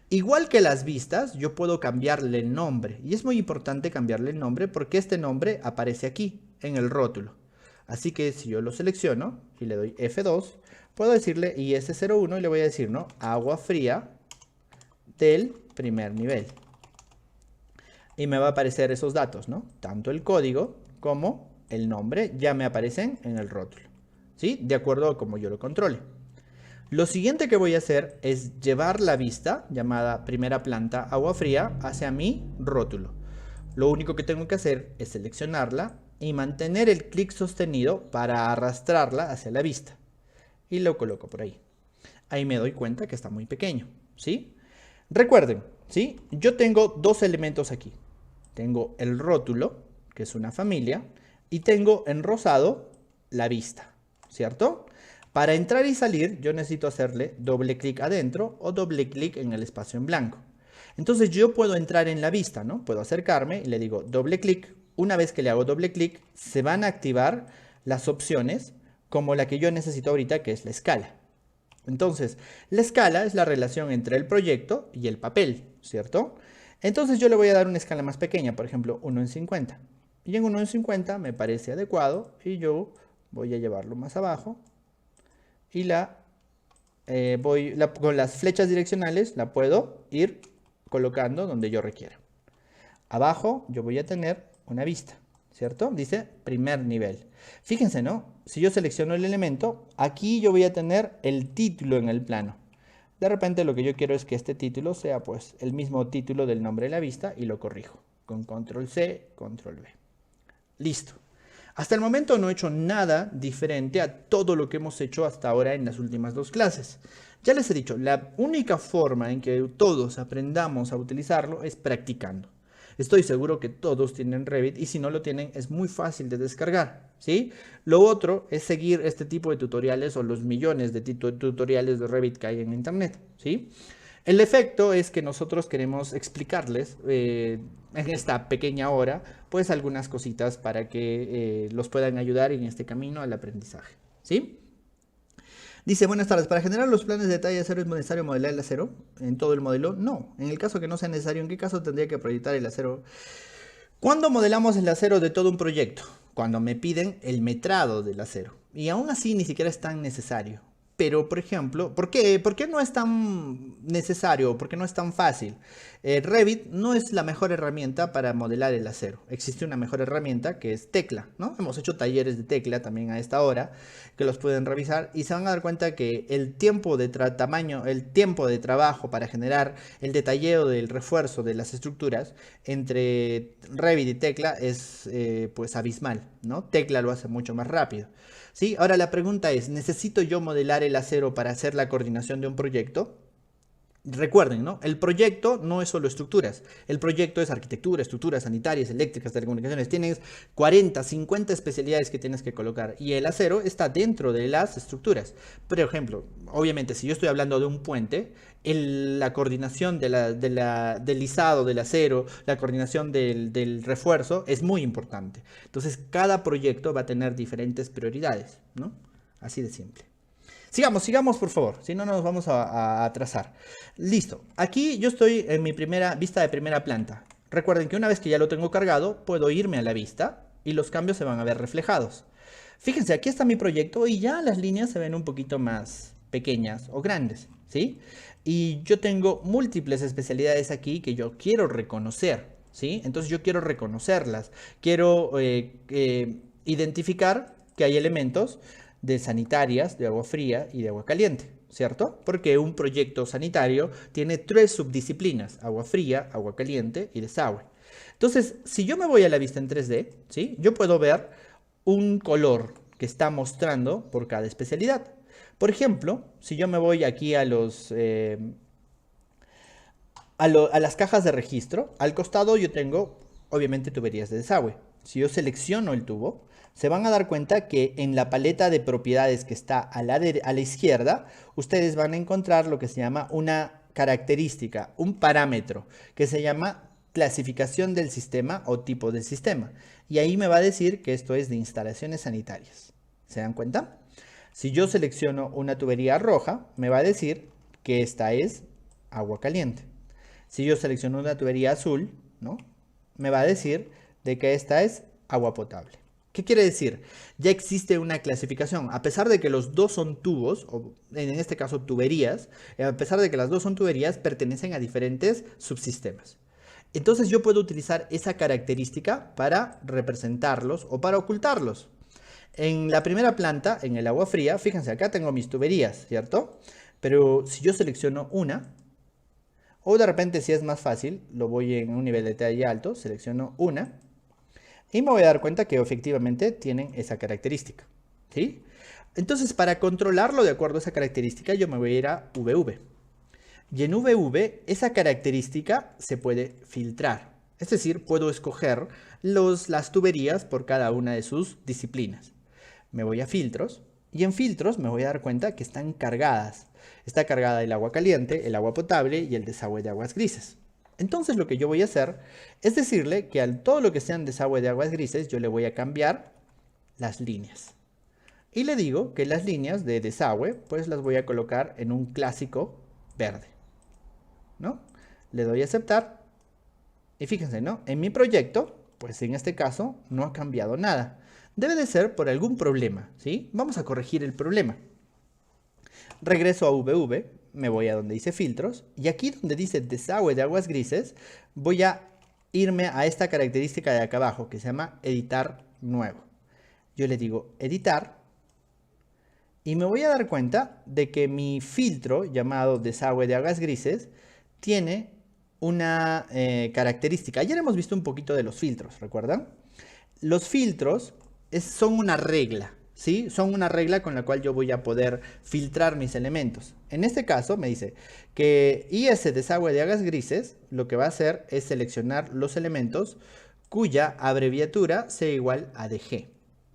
Igual que las vistas, yo puedo cambiarle el nombre. Y es muy importante cambiarle el nombre porque este nombre aparece aquí, en el rótulo. Así que si yo lo selecciono y le doy F2, puedo decirle IS01 y le voy a decir, ¿no? Agua fría del primer nivel. Y me va a aparecer esos datos, ¿no? Tanto el código como el nombre ya me aparecen en el rótulo, ¿sí? De acuerdo a cómo yo lo controle. Lo siguiente que voy a hacer es llevar la vista, llamada primera planta agua fría, hacia mi rótulo. Lo único que tengo que hacer es seleccionarla y mantener el clic sostenido para arrastrarla hacia la vista. Y lo coloco por ahí. Ahí me doy cuenta que está muy pequeño, ¿sí? Recuerden, ¿sí? Yo tengo dos elementos aquí. Tengo el rótulo, que es una familia, y tengo en rosado la vista, ¿cierto? Para entrar y salir, yo necesito hacerle doble clic adentro o doble clic en el espacio en blanco. Entonces yo puedo entrar en la vista, ¿no? Puedo acercarme y le digo doble clic. Una vez que le hago doble clic, se van a activar las opciones como la que yo necesito ahorita, que es la escala. Entonces, la escala es la relación entre el proyecto y el papel, ¿cierto? Entonces yo le voy a dar una escala más pequeña, por ejemplo, 1 en 50. Y en 1 en 50 me parece adecuado y yo voy a llevarlo más abajo. Y con las flechas direccionales la puedo ir colocando donde yo requiera. Abajo yo voy a tener una vista, ¿cierto? Dice primer nivel. Fíjense, ¿no? Si yo selecciono el elemento, aquí yo voy a tener el título en el plano. De repente lo que yo quiero es que este título sea pues el mismo título del nombre de la vista y lo corrijo con control C, control V. Listo. Hasta el momento no he hecho nada diferente a todo lo que hemos hecho hasta ahora en las últimas dos clases. Ya les he dicho, la única forma en que todos aprendamos a utilizarlo es practicando. Estoy seguro que todos tienen Revit y si no lo tienen es muy fácil de descargar, ¿sí? Lo otro es seguir este tipo de tutoriales o los millones de tutoriales de Revit que hay en internet, ¿sí? El efecto es que nosotros queremos explicarles en esta pequeña hora pues algunas cositas para que los puedan ayudar en este camino al aprendizaje, ¿sí? Dice, buenas tardes, ¿para generar los planes de detalle de acero es necesario modelar el acero en todo el modelo? No, en el caso que no sea necesario, ¿en qué caso tendría que proyectar el acero? ¿Cuándo modelamos el acero de todo un proyecto? Cuando me piden el metrado del acero. Y aún así ni siquiera es tan necesario. Pero, por ejemplo, ¿por qué no es tan necesario? ¿Por qué no es tan fácil? Revit no es la mejor herramienta para modelar el acero. Existe una mejor herramienta que es Tecla, ¿no? Hemos hecho talleres de Tecla también a esta hora, que los pueden revisar y se van a dar cuenta que el tiempo de trabajo para generar el detalleo del refuerzo de las estructuras entre Revit y Tecla es pues abismal, ¿no? Tecla lo hace mucho más rápido. ¿Sí? Ahora la pregunta es, ¿necesito yo modelar el acero para hacer la coordinación de un proyecto? Recuerden, ¿no? El proyecto no es solo estructuras. El proyecto es arquitectura, estructuras sanitarias, eléctricas, telecomunicaciones. Tienes 40, 50 especialidades que tienes que colocar. Y el acero está dentro de las estructuras. Por ejemplo, obviamente, si yo estoy hablando de un puente, la coordinación del lisado del acero, la coordinación del refuerzo es muy importante. Entonces, cada proyecto va a tener diferentes prioridades, ¿no? Así de simple. Sigamos, por favor, si no nos vamos a atrasar. Listo, aquí yo estoy en mi primera vista de primera planta. Recuerden que una vez que ya lo tengo cargado, puedo irme a la vista y los cambios se van a ver reflejados. Fíjense, aquí está mi proyecto y ya las líneas se ven un poquito más pequeñas o grandes, ¿sí? Y yo tengo múltiples especialidades aquí que yo quiero reconocer, ¿sí? Entonces yo quiero reconocerlas, quiero identificar que hay elementos de sanitarias, de agua fría y de agua caliente, ¿cierto? Porque un proyecto sanitario tiene 3 subdisciplinas, agua fría, agua caliente y desagüe. Entonces, si yo me voy a la vista en 3D, ¿sí? Yo puedo ver un color que está mostrando por cada especialidad. Por ejemplo, si yo me voy aquí a las cajas de registro, al costado yo tengo, obviamente, tuberías de desagüe. Si yo selecciono el tubo, se van a dar cuenta que en la paleta de propiedades que está a la izquierda, ustedes van a encontrar lo que se llama una característica, un parámetro, que se llama clasificación del sistema o tipo del sistema. Y ahí me va a decir que esto es de instalaciones sanitarias. ¿Se dan cuenta? Si yo selecciono una tubería roja, me va a decir que esta es agua caliente. Si yo selecciono una tubería azul, ¿no? Me va a decir de que esta es agua potable. ¿Qué quiere decir? Ya existe una clasificación. A pesar de que los dos son tubos, o en este caso tuberías, a pesar de que las dos son tuberías, pertenecen a diferentes subsistemas. Entonces yo puedo utilizar esa característica para representarlos o para ocultarlos. En la primera planta, en el agua fría, fíjense, acá tengo mis tuberías, ¿cierto? Pero si yo selecciono una, o de repente si es más fácil, lo voy en un nivel de detalle alto, selecciono una, y me voy a dar cuenta que efectivamente tienen esa característica, ¿sí? Entonces, para controlarlo de acuerdo a esa característica, yo me voy a ir a VV. Y en VV, esa característica se puede filtrar. Es decir, puedo escoger las tuberías por cada una de sus disciplinas. Me voy a filtros. Y en filtros me voy a dar cuenta que están cargadas. Está cargada el agua caliente, el agua potable y el desagüe de aguas grises. Entonces lo que yo voy a hacer es decirle que a todo lo que sean desagüe de aguas grises yo le voy a cambiar las líneas. Y le digo que las líneas de desagüe pues las voy a colocar en un clásico verde, ¿no? Le doy a aceptar y fíjense, ¿no? En mi proyecto, pues en este caso no ha cambiado nada. Debe de ser por algún problema, ¿sí? Vamos a corregir el problema. Regreso a VV, me voy a donde dice filtros y aquí donde dice desagüe de aguas grises voy a irme a esta característica de acá abajo que se llama editar nuevo. Yo le digo editar y me voy a dar cuenta de que mi filtro llamado desagüe de aguas grises tiene una característica. Ayer hemos visto un poquito de los filtros, ¿recuerdan? Los filtros son una regla. ¿Sí? Son una regla con la cual yo voy a poder filtrar mis elementos. En este caso me dice que IS desagüe de aguas grises lo que va a hacer es seleccionar los elementos cuya abreviatura sea igual a DG.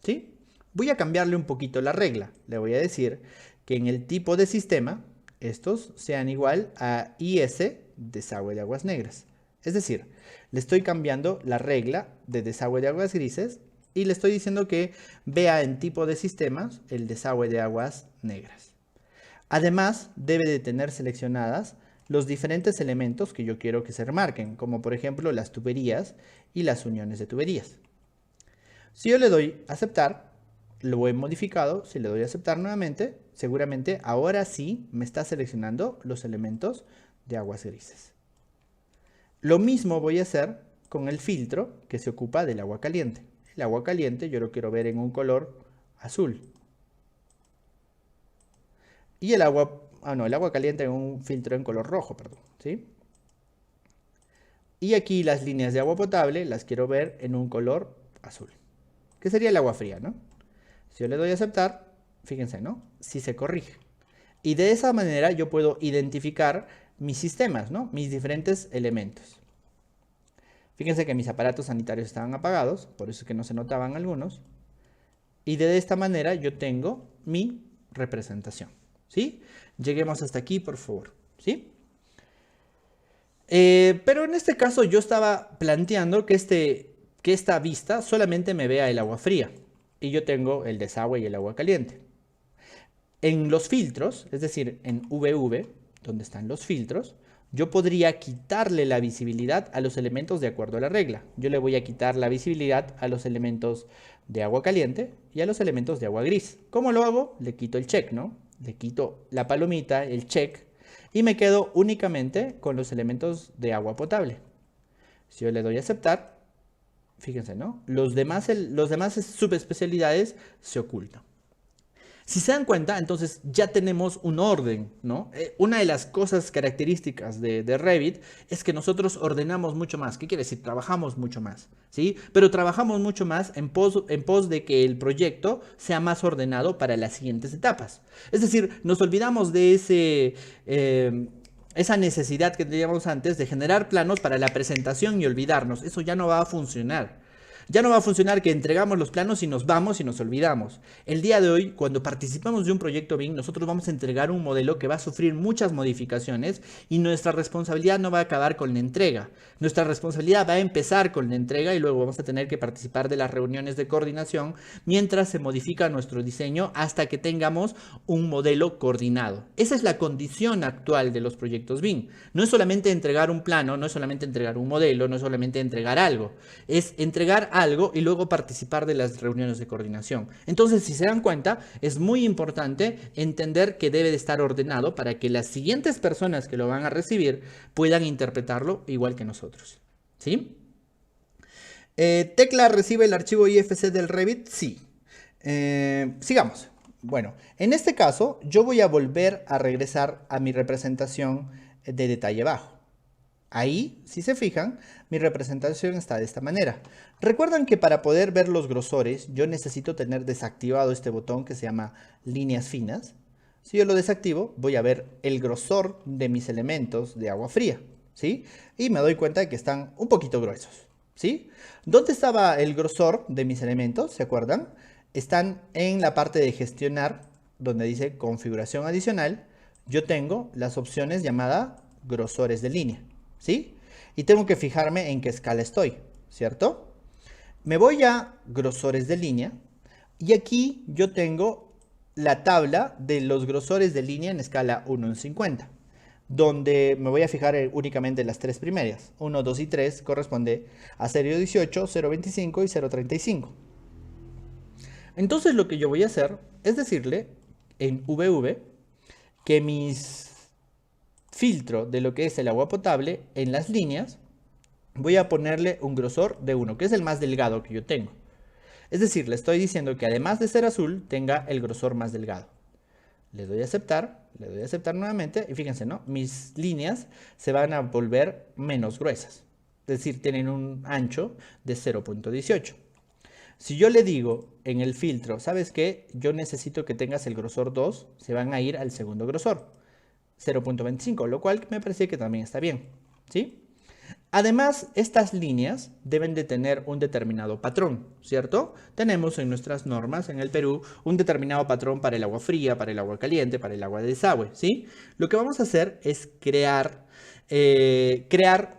¿Sí? Voy a cambiarle un poquito la regla. Le voy a decir que en el tipo de sistema estos sean igual a IS desagüe de aguas negras. Es decir, le estoy cambiando la regla de desagüe de aguas grises y le estoy diciendo que vea en tipo de sistemas el desagüe de aguas negras. Además, debe de tener seleccionadas los diferentes elementos que yo quiero que se remarquen, como por ejemplo las tuberías y las uniones de tuberías. Si yo le doy a aceptar, lo he modificado. Si le doy a aceptar nuevamente, seguramente ahora sí me está seleccionando los elementos de aguas grises. Lo mismo voy a hacer con el filtro que se ocupa del agua caliente. El agua caliente yo lo quiero ver en un color azul. Y el agua caliente en un filtro en color rojo, perdón, ¿sí? Y aquí las líneas de agua potable las quiero ver en un color azul, que sería el agua fría, ¿no? Si yo le doy a aceptar, fíjense, ¿no? Sí se corrige. Y de esa manera yo puedo identificar mis sistemas, ¿no? Mis diferentes elementos. Fíjense que mis aparatos sanitarios estaban apagados, por eso es que no se notaban algunos. Y de esta manera yo tengo mi representación, ¿sí? Lleguemos hasta aquí, por favor, ¿sí? Pero en este caso yo estaba planteando que esta vista solamente me vea el agua fría. Y yo tengo el desagüe y el agua caliente. En los filtros, es decir, en VV, donde están los filtros, yo podría quitarle la visibilidad a los elementos de acuerdo a la regla. Yo le voy a quitar la visibilidad a los elementos de agua caliente y a los elementos de agua gris. ¿Cómo lo hago? Le quito el check, ¿no? Le quito la palomita, el check, y me quedo únicamente con los elementos de agua potable. Si yo le doy a aceptar, fíjense, ¿no? Los demás subespecialidades se ocultan. Si se dan cuenta, entonces ya tenemos un orden, ¿no? Una de las cosas características de Revit es que nosotros ordenamos mucho más. ¿Qué quiere decir? Trabajamos mucho más, ¿sí? Pero trabajamos mucho más en pos de que el proyecto sea más ordenado para las siguientes etapas. Es decir, nos olvidamos de esa necesidad que teníamos antes de generar planos para la presentación y olvidarnos. Eso ya no va a funcionar. Ya no va a funcionar que entregamos los planos y nos vamos y nos olvidamos. El día de hoy, cuando participamos de un proyecto BIM, nosotros vamos a entregar un modelo que va a sufrir muchas modificaciones y nuestra responsabilidad no va a acabar con la entrega. Nuestra responsabilidad va a empezar con la entrega y luego vamos a tener que participar de las reuniones de coordinación mientras se modifica nuestro diseño hasta que tengamos un modelo coordinado. Esa es la condición actual de los proyectos BIM. No es solamente entregar un plano, no es solamente entregar un modelo, no es solamente entregar algo. Es entregar algo y luego participar de las reuniones de coordinación. Entonces, si se dan cuenta, es muy importante entender que debe de estar ordenado para que las siguientes personas que lo van a recibir puedan interpretarlo igual que nosotros. ¿Sí? ¿Tecla recibe el archivo IFC del Revit? Sí. Sigamos. Bueno, en este caso, yo voy a volver a regresar a mi representación de detalle bajo. Ahí, si se fijan, mi representación está de esta manera. Recuerdan que para poder ver los grosores, yo necesito tener desactivado este botón que se llama líneas finas. Si yo lo desactivo, voy a ver el grosor de mis elementos de agua fría, ¿sí? Y me doy cuenta de que están un poquito gruesos, ¿sí? ¿Dónde estaba el grosor de mis elementos? ¿Se acuerdan? Están en la parte de gestionar, donde dice configuración adicional. Yo tengo las opciones llamadas grosores de línea, ¿sí? Y tengo que fijarme en qué escala estoy, ¿cierto? Me voy a grosores de línea y aquí yo tengo la tabla de los grosores de línea en escala 1 en 50, donde me voy a fijar únicamente en las tres primeras. 1, 2 y 3 corresponde a 0.18, 0.25 y 0.35. Entonces lo que yo voy a hacer es decirle en VV que mis filtro de lo que es el agua potable en las líneas, voy a ponerle un grosor de 1, que es el más delgado que yo tengo. Es decir, le estoy diciendo que además de ser azul, tenga el grosor más delgado. Le doy a aceptar nuevamente y fíjense, ¿no? Mis líneas se van a volver menos gruesas. Es decir, tienen un ancho de 0.18. Si yo le digo en el filtro, ¿sabes qué? Yo necesito que tengas el grosor 2, se van a ir al segundo grosor, 0.25, lo cual me parece que también está bien, ¿sí? Además, estas líneas deben de tener un determinado patrón, ¿cierto? Tenemos en nuestras normas en el Perú un determinado patrón para el agua fría, para el agua caliente, para el agua de desagüe, ¿sí? Lo que vamos a hacer es crear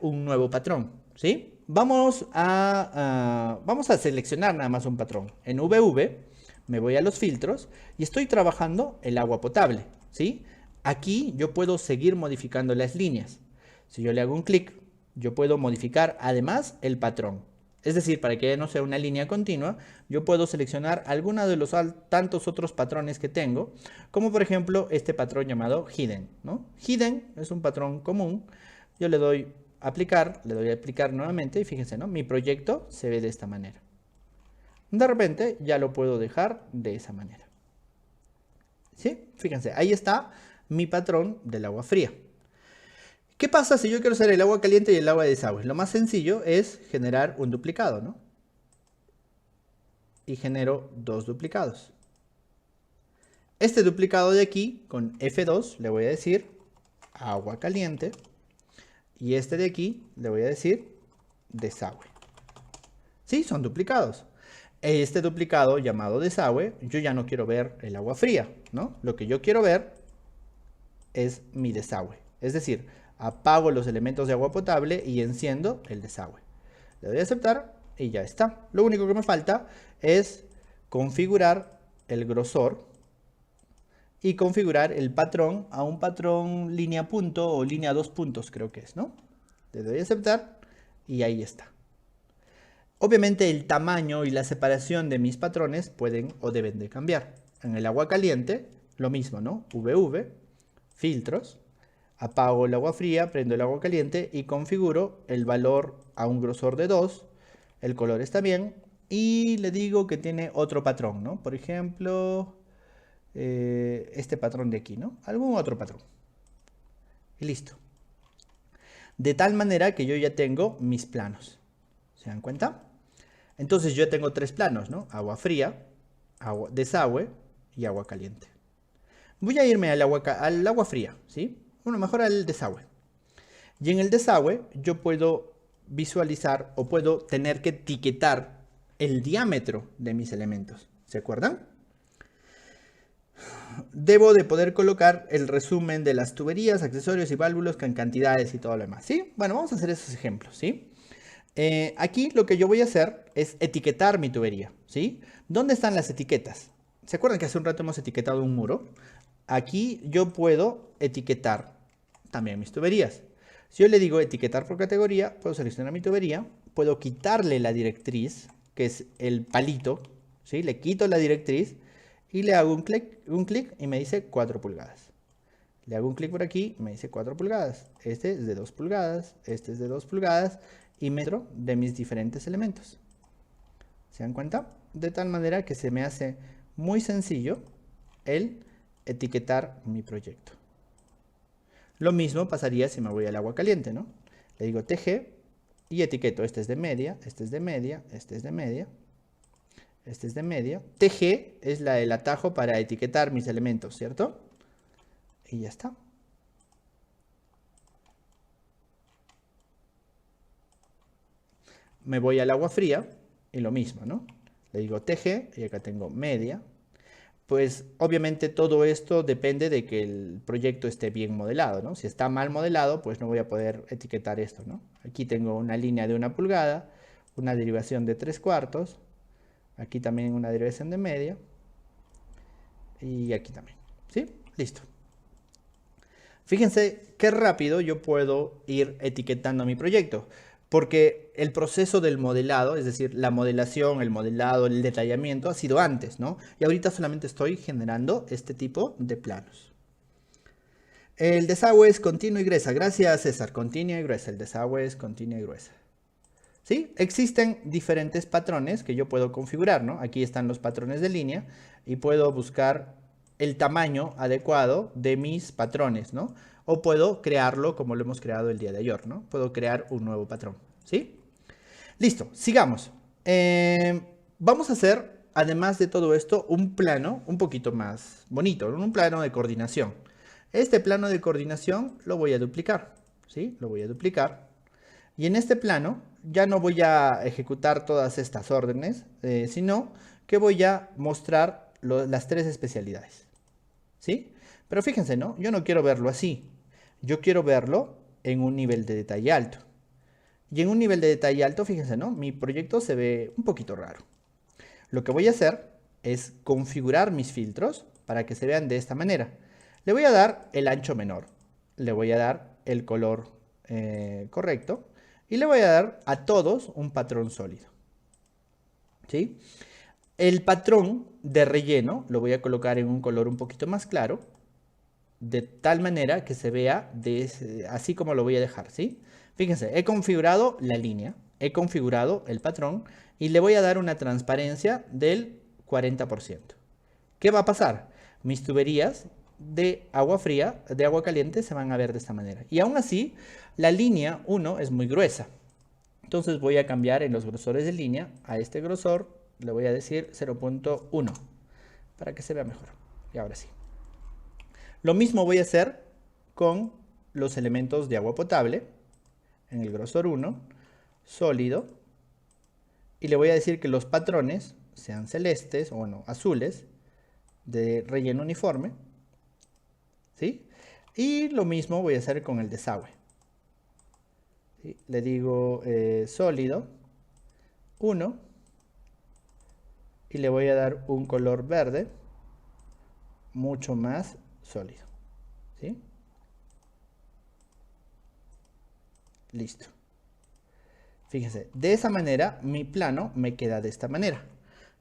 un nuevo patrón, ¿sí? Vamos a seleccionar nada más un patrón. En VV me voy a los filtros y estoy trabajando el agua potable, ¿sí? Aquí yo puedo seguir modificando las líneas. Si yo le hago un clic, yo puedo modificar además el patrón. Es decir, para que no sea una línea continua, yo puedo seleccionar alguno de los tantos otros patrones que tengo, como por ejemplo este patrón llamado Hidden, ¿no? Hidden es un patrón común. Yo le doy aplicar, le doy a aplicar nuevamente y fíjense, ¿no? Mi proyecto se ve de esta manera. De repente ya lo puedo dejar de esa manera. ¿Sí? Fíjense, ahí está mi patrón del agua fría. ¿Qué pasa si yo quiero hacer el agua caliente y el agua de desagüe? Lo más sencillo es generar un duplicado, ¿no? Y genero dos duplicados. Este duplicado de aquí, con F2, le voy a decir agua caliente. Y este de aquí, le voy a decir desagüe. Sí, son duplicados. Este duplicado llamado desagüe, yo ya no quiero ver el agua fría, ¿no? Lo que yo quiero ver es mi desagüe. Es decir, apago los elementos de agua potable y enciendo el desagüe. Le doy a aceptar y ya está. Lo único que me falta es configurar el grosor y configurar el patrón a un patrón línea punto o línea 2 puntos, creo que es, ¿no? Le doy a aceptar y ahí está. Obviamente el tamaño y la separación de mis patrones pueden o deben de cambiar. En el agua caliente, lo mismo, ¿no? VV, filtros, apago el agua fría, prendo el agua caliente y configuro el valor a un grosor de 2. El color está bien y le digo que tiene otro patrón, ¿no? Por ejemplo, este patrón de aquí, ¿no? Algún otro patrón. Y listo. De tal manera que yo ya tengo mis planos. ¿Se dan cuenta? Entonces yo tengo tres planos, ¿no? Agua fría, desagüe y agua caliente. Voy a irme al agua fría, ¿sí? Bueno, mejor al desagüe. Y en el desagüe yo puedo visualizar o puedo tener que etiquetar el diámetro de mis elementos. ¿Se acuerdan? Debo de poder colocar el resumen de las tuberías, accesorios y válvulas con cantidades y todo lo demás, ¿sí? Bueno, vamos a hacer esos ejemplos, ¿sí? Aquí lo que yo voy a hacer es etiquetar mi tubería, ¿sí? ¿Dónde están las etiquetas? ¿Se acuerdan que hace un rato hemos etiquetado un muro? Aquí yo puedo etiquetar también mis tuberías. Si yo le digo etiquetar por categoría, puedo seleccionar mi tubería, puedo quitarle la directriz, que es el palito, ¿sí? Le quito la directriz y le hago un clic y me dice 4 pulgadas. Le hago un clic por aquí, me dice 4 pulgadas. Este es de 2 pulgadas, este es de 2 pulgadas y metro de mis diferentes elementos. ¿Se dan cuenta? De tal manera que se me hace muy sencillo el etiquetar mi proyecto. Lo mismo pasaría si me voy al agua caliente, ¿no? Le digo TG y etiqueto. Este es de media, este es de media, este es de media, este es de media. TG es el atajo para etiquetar mis elementos, ¿cierto? Y ya está. Me voy al agua fría y lo mismo, ¿no? Le digo TG y acá tengo media. Pues obviamente todo esto depende de que el proyecto esté bien modelado, ¿no? Si está mal modelado, pues no voy a poder etiquetar esto, ¿no? Aquí tengo una línea de 1 pulgada, una derivación de 3/4, aquí también una derivación de media y aquí también, ¿sí? Listo. Fíjense qué rápido yo puedo ir etiquetando mi proyecto. Porque el proceso del modelado, es decir, la modelación, el modelado, el detallamiento ha sido antes, ¿no? Y ahorita solamente estoy generando este tipo de planos. El desagüe es continua y gruesa. Gracias, César. Continua y gruesa. El desagüe es continua y gruesa. ¿Sí? Existen diferentes patrones que yo puedo configurar, ¿no? Aquí están los patrones de línea y puedo buscar el tamaño adecuado de mis patrones, ¿no? O puedo crearlo como lo hemos creado el día de ayer, ¿no? Puedo crear un nuevo patrón, ¿sí? Listo, sigamos. Vamos a hacer, además de todo esto, un plano un poquito más bonito, un plano de coordinación. Este plano de coordinación lo voy a duplicar, ¿sí? Lo voy a duplicar. Y en este plano ya no voy a ejecutar todas estas órdenes, sino que voy a mostrar las tres especialidades, ¿sí? Pero fíjense, ¿no? Yo no quiero verlo así. Yo quiero verlo en un nivel de detalle alto. Y en un nivel de detalle alto, fíjense, ¿no? Mi proyecto se ve un poquito raro. Lo que voy a hacer es configurar mis filtros para que se vean de esta manera. Le voy a dar el ancho menor. Le voy a dar el color correcto. Y le voy a dar a todos un patrón sólido. ¿sí? El patrón de relleno lo voy a colocar en un color un poquito más claro, de tal manera que se vea así como lo voy a dejar, ¿sí? Fíjense, he configurado la línea, he configurado el patrón y le voy a dar una transparencia del 40%. ¿Qué va a pasar? Mis tuberías de agua fría, de agua caliente, se van a ver de esta manera. Y aún así, la línea 1 es muy gruesa. Entonces voy a cambiar en los grosores de línea a este grosor, le voy a decir 0.1 para que se vea mejor. Y ahora sí. Lo mismo voy a hacer con los elementos de agua potable en el grosor 1, sólido, y le voy a decir que los patrones sean celestes o bueno, azules de relleno uniforme, ¿sí? Y lo mismo voy a hacer con el desagüe. ¿Sí? Le digo sólido 1 y le voy a dar un color verde mucho más sólido, ¿sí? Listo. Fíjense, de esa manera mi plano me queda de esta manera.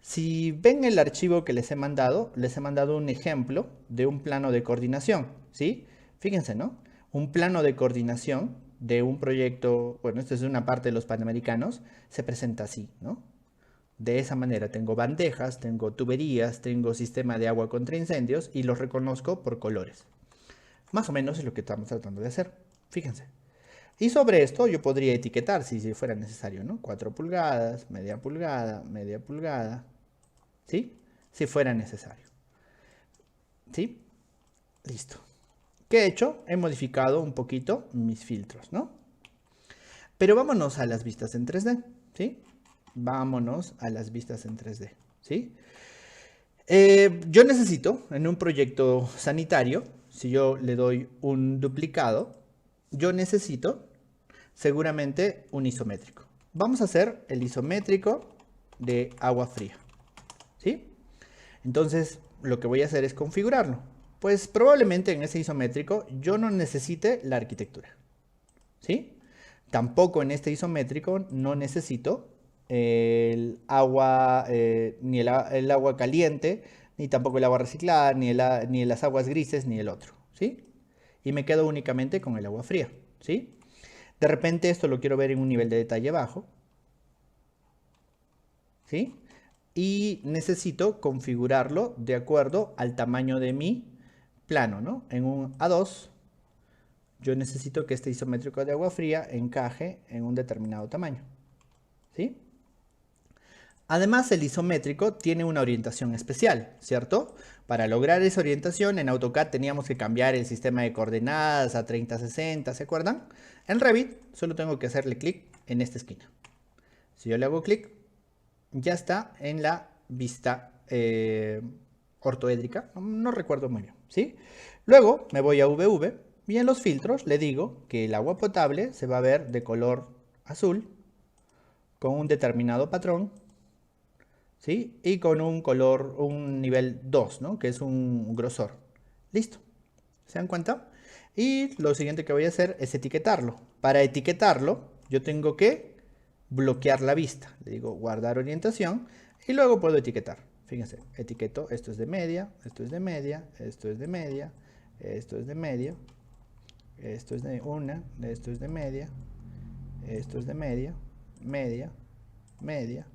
Si ven el archivo que les he mandado un ejemplo de un plano de coordinación, ¿sí? Fíjense, ¿no? Un plano de coordinación de un proyecto, bueno, esto es una parte de los Panamericanos, se presenta así, ¿no? De esa manera tengo bandejas, tengo tuberías, tengo sistema de agua contra incendios y los reconozco por colores. Más o menos es lo que estamos tratando de hacer. Fíjense. Y sobre esto yo podría etiquetar si fuera necesario, ¿no? 4 pulgadas, media pulgada, ¿sí? Si fuera necesario. ¿Sí? Listo. ¿Qué he hecho? He modificado un poquito mis filtros, ¿no? Pero vámonos a las vistas en 3D, ¿sí? Vámonos a las vistas en 3D, ¿sí? Yo necesito, en un proyecto sanitario, si yo le doy un duplicado, yo necesito seguramente un isométrico. Vamos a hacer el isométrico de agua fría, ¿sí? Entonces, lo que voy a hacer es configurarlo. Pues probablemente en ese isométrico yo no necesite la arquitectura, ¿sí? Tampoco en este isométrico no necesito el agua, ni el agua caliente, ni tampoco el agua reciclada, ni las aguas grises, ni el otro, ¿sí? Y me quedo únicamente con el agua fría, ¿sí? De repente esto lo quiero ver en un nivel de detalle bajo, ¿sí? Y necesito configurarlo de acuerdo al tamaño de mi plano, ¿no? En un A2, yo necesito que este isométrico de agua fría encaje en un determinado tamaño, ¿sí? Además, el isométrico tiene una orientación especial, ¿cierto? Para lograr esa orientación, en AutoCAD teníamos que cambiar el sistema de coordenadas a 30-60, ¿se acuerdan? En Revit solo tengo que hacerle clic en esta esquina. Si yo le hago clic, ya está en la vista ortoédrica, no recuerdo muy bien, ¿sí? Luego me voy a VV y en los filtros le digo que el agua potable se va a ver de color azul con un determinado patrón, ¿sí? Y con un color, un nivel 2, ¿no? Que es un grosor. Listo. ¿Se dan cuenta? Y lo siguiente que voy a hacer es etiquetarlo. Para etiquetarlo, yo tengo que bloquear la vista. Le digo guardar orientación y luego puedo etiquetar. Fíjense, etiqueto, esto es de media, esto es de media, esto es de media, esto es de media, esto es de una, esto es de media, esto es de media, media, media,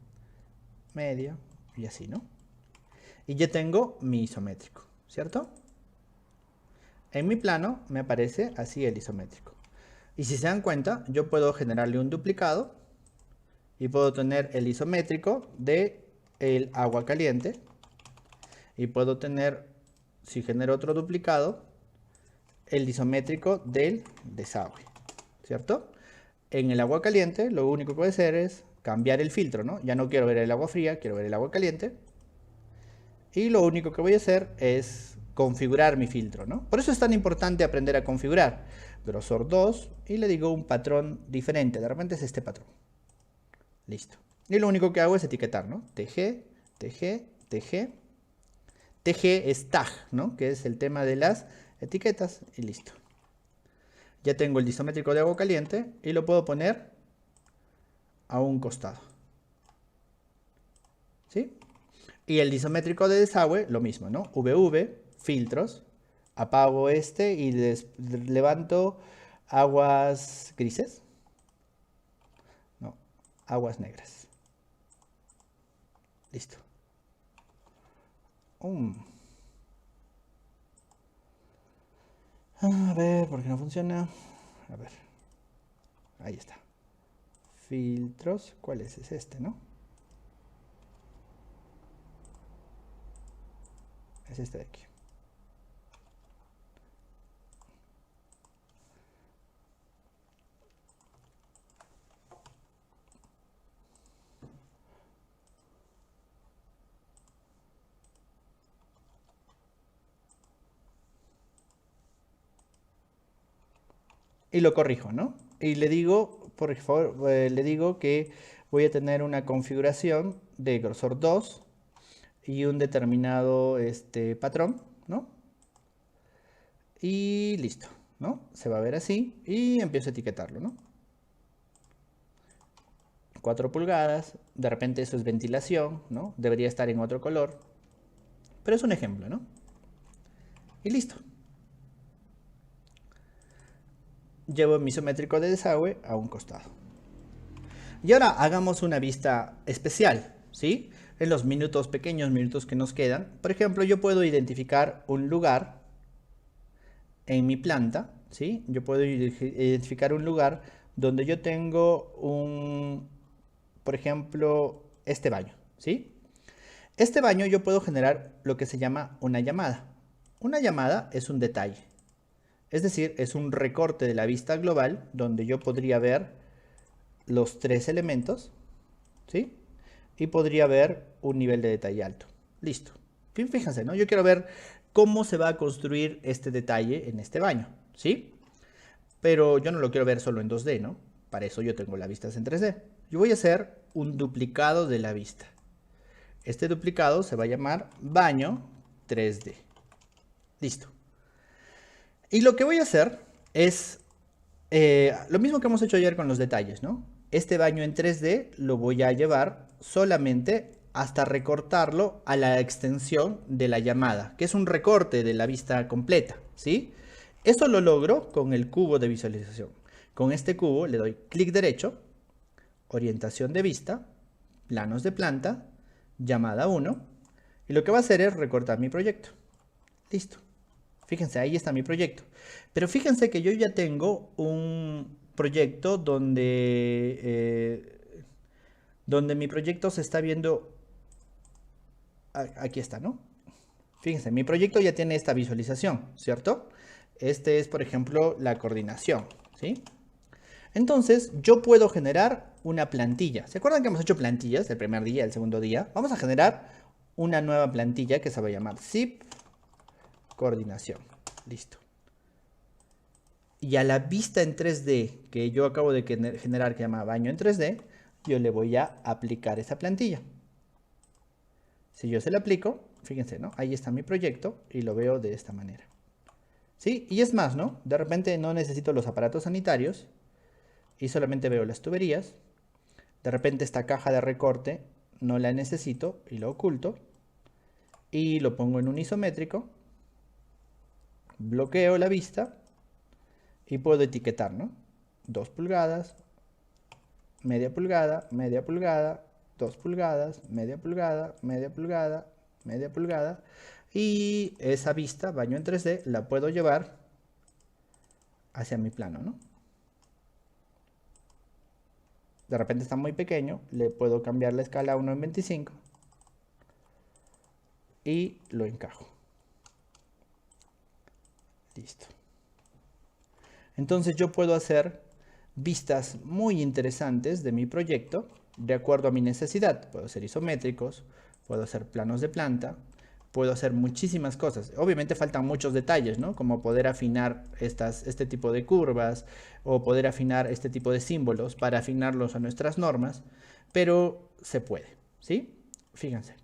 media y así, ¿no? Y ya tengo mi isométrico, ¿cierto? En mi plano me aparece así el isométrico. Y si se dan cuenta, yo puedo generarle un duplicado y puedo tener el isométrico de el agua caliente y puedo tener, si genero otro duplicado, el isométrico del desagüe, ¿cierto? En el agua caliente lo único que voy a hacer es cambiar el filtro, ¿no? Ya no quiero ver el agua fría, quiero ver el agua caliente. Y lo único que voy a hacer es configurar mi filtro, ¿no? Por eso es tan importante aprender a configurar. Grosor 2 y le digo un patrón diferente. De repente es este patrón. Listo. Y lo único que hago es etiquetar, ¿no? TG, TG, TG. TG es tag, ¿no? Que es el tema de las etiquetas y listo. Ya tengo el isométrico de agua caliente y lo puedo poner a un costado. Y el isométrico de desagüe, lo mismo, ¿no? VV, filtros, apago este y levanto aguas grises. No, aguas negras. Listo. A ver, ¿por qué no funciona? A ver. Ahí está. Filtros. ¿Cuál es? Es este, ¿no? Es este de aquí. Y lo corrijo, ¿no? Y le digo, por favor, le digo que voy a tener una configuración de grosor 2 y un determinado patrón, ¿no? Y listo, ¿no? Se va a ver así y empiezo a etiquetarlo, ¿no? 4 pulgadas, de repente eso es ventilación, ¿no? Debería estar en otro color, pero es un ejemplo, ¿no? Y listo. Llevo mi isométrico de desagüe a un costado. Y ahora hagamos una vista especial, ¿sí? En los pequeños minutos que nos quedan. Por ejemplo, yo puedo identificar un lugar en mi planta, ¿sí? Yo puedo identificar un lugar donde yo tengo por ejemplo, este baño, ¿sí? Este baño yo puedo generar lo que se llama una llamada. Una llamada es un detalle. Es decir, es un recorte de la vista global donde yo podría ver los 3 elementos, ¿sí? Y podría ver un nivel de detalle alto. Listo. Fíjense, ¿no? Yo quiero ver cómo se va a construir este detalle en este baño, ¿sí? Pero yo no lo quiero ver solo en 2D, ¿no? Para eso yo tengo la vista en 3D. Yo voy a hacer un duplicado de la vista. Este duplicado se va a llamar baño 3D. Listo. Y lo que voy a hacer es lo mismo que hemos hecho ayer con los detalles, ¿no? Este baño en 3D lo voy a llevar solamente hasta recortarlo a la extensión de la llamada, que es un recorte de la vista completa, ¿sí? Eso lo logro con el cubo de visualización. Con este cubo le doy clic derecho, orientación de vista, planos de planta, llamada 1, y lo que va a hacer es recortar mi proyecto. Listo. Fíjense, ahí está mi proyecto. Pero fíjense que yo ya tengo un proyecto donde mi proyecto se está viendo. Aquí está, ¿no? Fíjense, mi proyecto ya tiene esta visualización, ¿cierto? Este es, por ejemplo, la coordinación, ¿sí? Entonces, yo puedo generar una plantilla. ¿Se acuerdan que hemos hecho plantillas el primer día, el segundo día? Vamos a generar una nueva plantilla que se va a llamar zip coordinación. Listo. Y a la vista en 3D que yo acabo de generar, que se llama baño en 3D, yo le voy a aplicar esa plantilla. Si yo se la aplico, fíjense, ¿no? Ahí está mi proyecto y lo veo de esta manera. ¿Sí? Y es más, ¿no? De repente no necesito los aparatos sanitarios y solamente veo las tuberías. De repente esta caja de recorte no la necesito y lo oculto. Y lo pongo en un isométrico. Bloqueo la vista y puedo etiquetar, ¿no? 2 pulgadas, media pulgada, 2 pulgadas, media pulgada, media pulgada, media pulgada. Y esa vista, baño en 3D, la puedo llevar hacia mi plano, ¿no? De repente está muy pequeño, le puedo cambiar la escala a 1 en 25 y lo encajo. Listo. Entonces yo puedo hacer vistas muy interesantes de mi proyecto de acuerdo a mi necesidad. Puedo hacer isométricos, puedo hacer planos de planta, puedo hacer muchísimas cosas. Obviamente faltan muchos detalles, ¿no? Como poder afinar este tipo de curvas o poder afinar este tipo de símbolos para afinarlos a nuestras normas, pero se puede, ¿sí? Fíjense,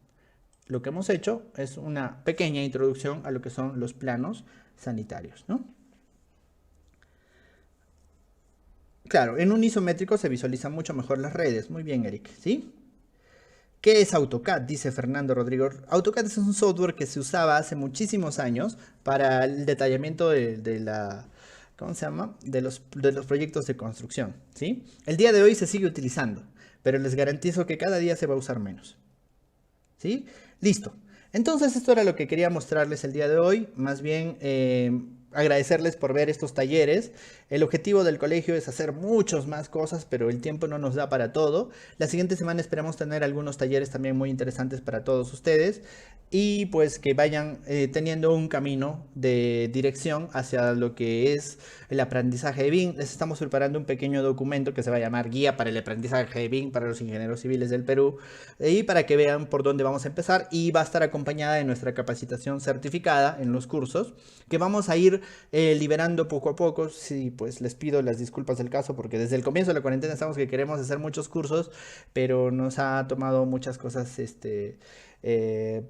lo que hemos hecho es una pequeña introducción a lo que son los planos sanitarios, ¿no? Claro, en un isométrico se visualizan mucho mejor las redes. Muy bien, Eric, ¿sí? ¿Qué es AutoCAD? Dice Fernando Rodrigo. AutoCAD es un software que se usaba hace muchísimos años para el detallamiento de la... ¿Cómo se llama? De los proyectos de construcción, ¿sí? El día de hoy se sigue utilizando, pero les garantizo que cada día se va a usar menos, ¿sí? Listo. Entonces esto era lo que quería mostrarles el día de hoy. Más bien agradecerles por ver estos talleres. El objetivo del colegio es hacer muchas más cosas, pero el tiempo no nos da para todo. La siguiente semana esperamos tener algunos talleres también muy interesantes para todos ustedes. Y pues que vayan teniendo un camino de dirección hacia lo que es el aprendizaje de BIM. Les estamos preparando un pequeño documento que se va a llamar Guía para el aprendizaje de BIM para los ingenieros civiles del Perú. Y para que vean por dónde vamos a empezar. Y va a estar acompañada de nuestra capacitación certificada en los cursos que vamos a ir liberando poco a poco. Sí, pues les pido las disculpas del caso porque desde el comienzo de la cuarentena estamos que queremos hacer muchos cursos, pero nos ha tomado muchas cosas,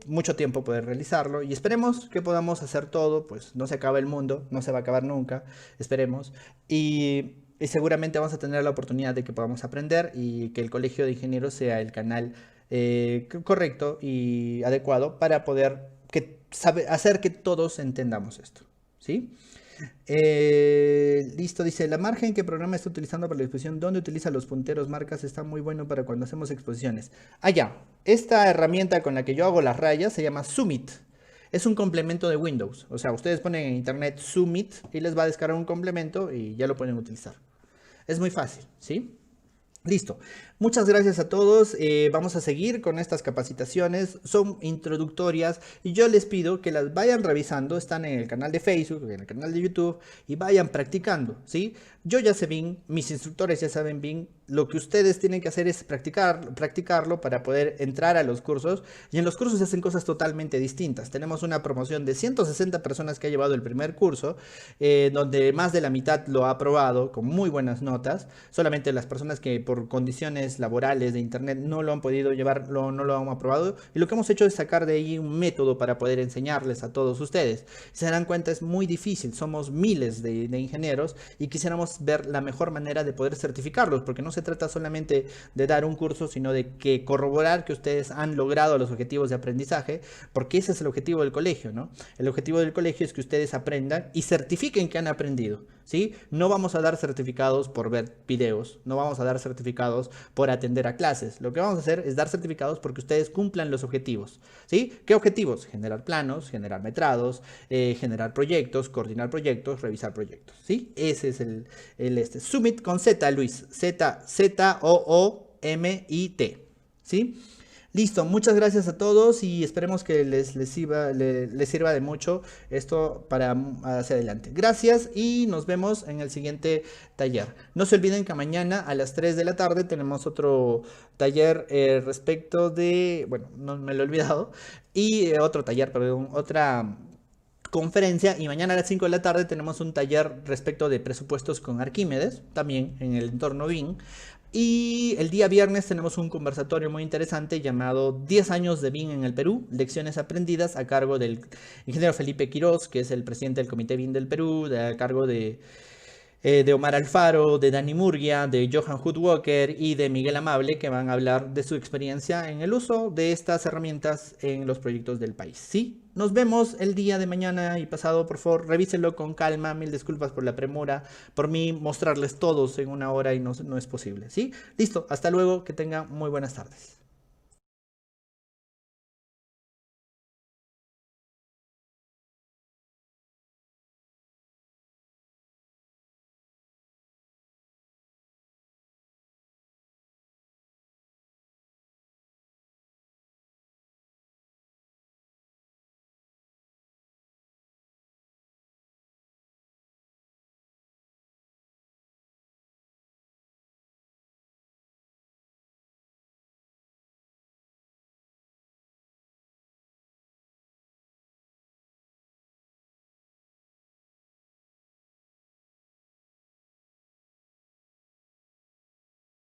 mucho tiempo poder realizarlo y esperemos que podamos hacer todo. Pues no se acaba el mundo, no se va a acabar nunca, esperemos, y seguramente vamos a tener la oportunidad de que podamos aprender y que el Colegio de Ingenieros sea el canal correcto y adecuado para poder hacer que todos entendamos esto, ¿sí? Listo, dice, la margen que programa está utilizando para la exposición, ¿dónde utiliza los punteros, marcas? Está muy bueno para cuando hacemos exposiciones. Ah, ya, esta herramienta con la que yo hago las rayas se llama Summit. Es un complemento de Windows. O sea, ustedes ponen en internet Summit y les va a descargar un complemento y ya lo pueden utilizar. Es muy fácil, ¿sí? Listo. Muchas gracias a todos. Vamos a seguir con estas capacitaciones. Son introductorias y yo les pido que las vayan revisando. Están en el canal de Facebook, en el canal de YouTube y vayan practicando, ¿sí? Yo ya sé BIM, mis instructores ya saben BIM. Lo que ustedes tienen que hacer es practicarlo para poder entrar a los cursos. Y en los cursos se hacen cosas totalmente distintas. Tenemos una promoción de 160 personas que ha llevado el primer curso, donde más de la mitad lo ha aprobado con muy buenas notas. Solamente las personas que por condiciones laborales de internet no lo han podido llevar, no lo han aprobado. Y lo que hemos hecho es sacar de ahí un método para poder enseñarles a todos ustedes. Si se dan cuenta, es muy difícil. Somos miles de ingenieros y quisiéramos ver la mejor manera de poder certificarlos, porque no se trata solamente de dar un curso, sino de que corroborar que ustedes han logrado los objetivos de aprendizaje, porque ese es el objetivo del colegio, ¿no? El objetivo del colegio es que ustedes aprendan y certifiquen que han aprendido, ¿sí? No vamos a dar certificados por ver videos, no vamos a dar certificados por atender a clases. Lo que vamos a hacer es dar certificados porque ustedes cumplan los objetivos, ¿sí? ¿Qué objetivos? Generar planos, generar metrados, generar proyectos, coordinar proyectos, revisar proyectos, ¿sí? Ese es el Summit con Z, Luis. Zoomit, ¿sí? Listo, muchas gracias a todos y esperemos que les sirva de mucho esto para hacia adelante. Gracias y nos vemos en el siguiente taller. No se olviden que mañana a las 3 de la tarde tenemos otro taller respecto de... Bueno, no me lo he olvidado. Y otro taller, perdón, otra conferencia, y mañana a las 5 de la tarde tenemos un taller respecto de presupuestos con Arquímedes, también en el entorno BIM. Y el día viernes tenemos un conversatorio muy interesante llamado 10 años de BIM en el Perú, lecciones aprendidas, a cargo del ingeniero Felipe Quiroz, que es el presidente del Comité BIM del Perú, a cargo de Omar Alfaro, de Dani Murguia, de Johan Hudwalker y de Miguel Amable, que van a hablar de su experiencia en el uso de estas herramientas en los proyectos del país. ¿Sí? Nos vemos el día de mañana y pasado, por favor, revísenlo con calma. Mil disculpas por la premura, por mí mostrarles todos en una hora y no es posible. ¿Sí? Listo, hasta luego, que tengan muy buenas tardes.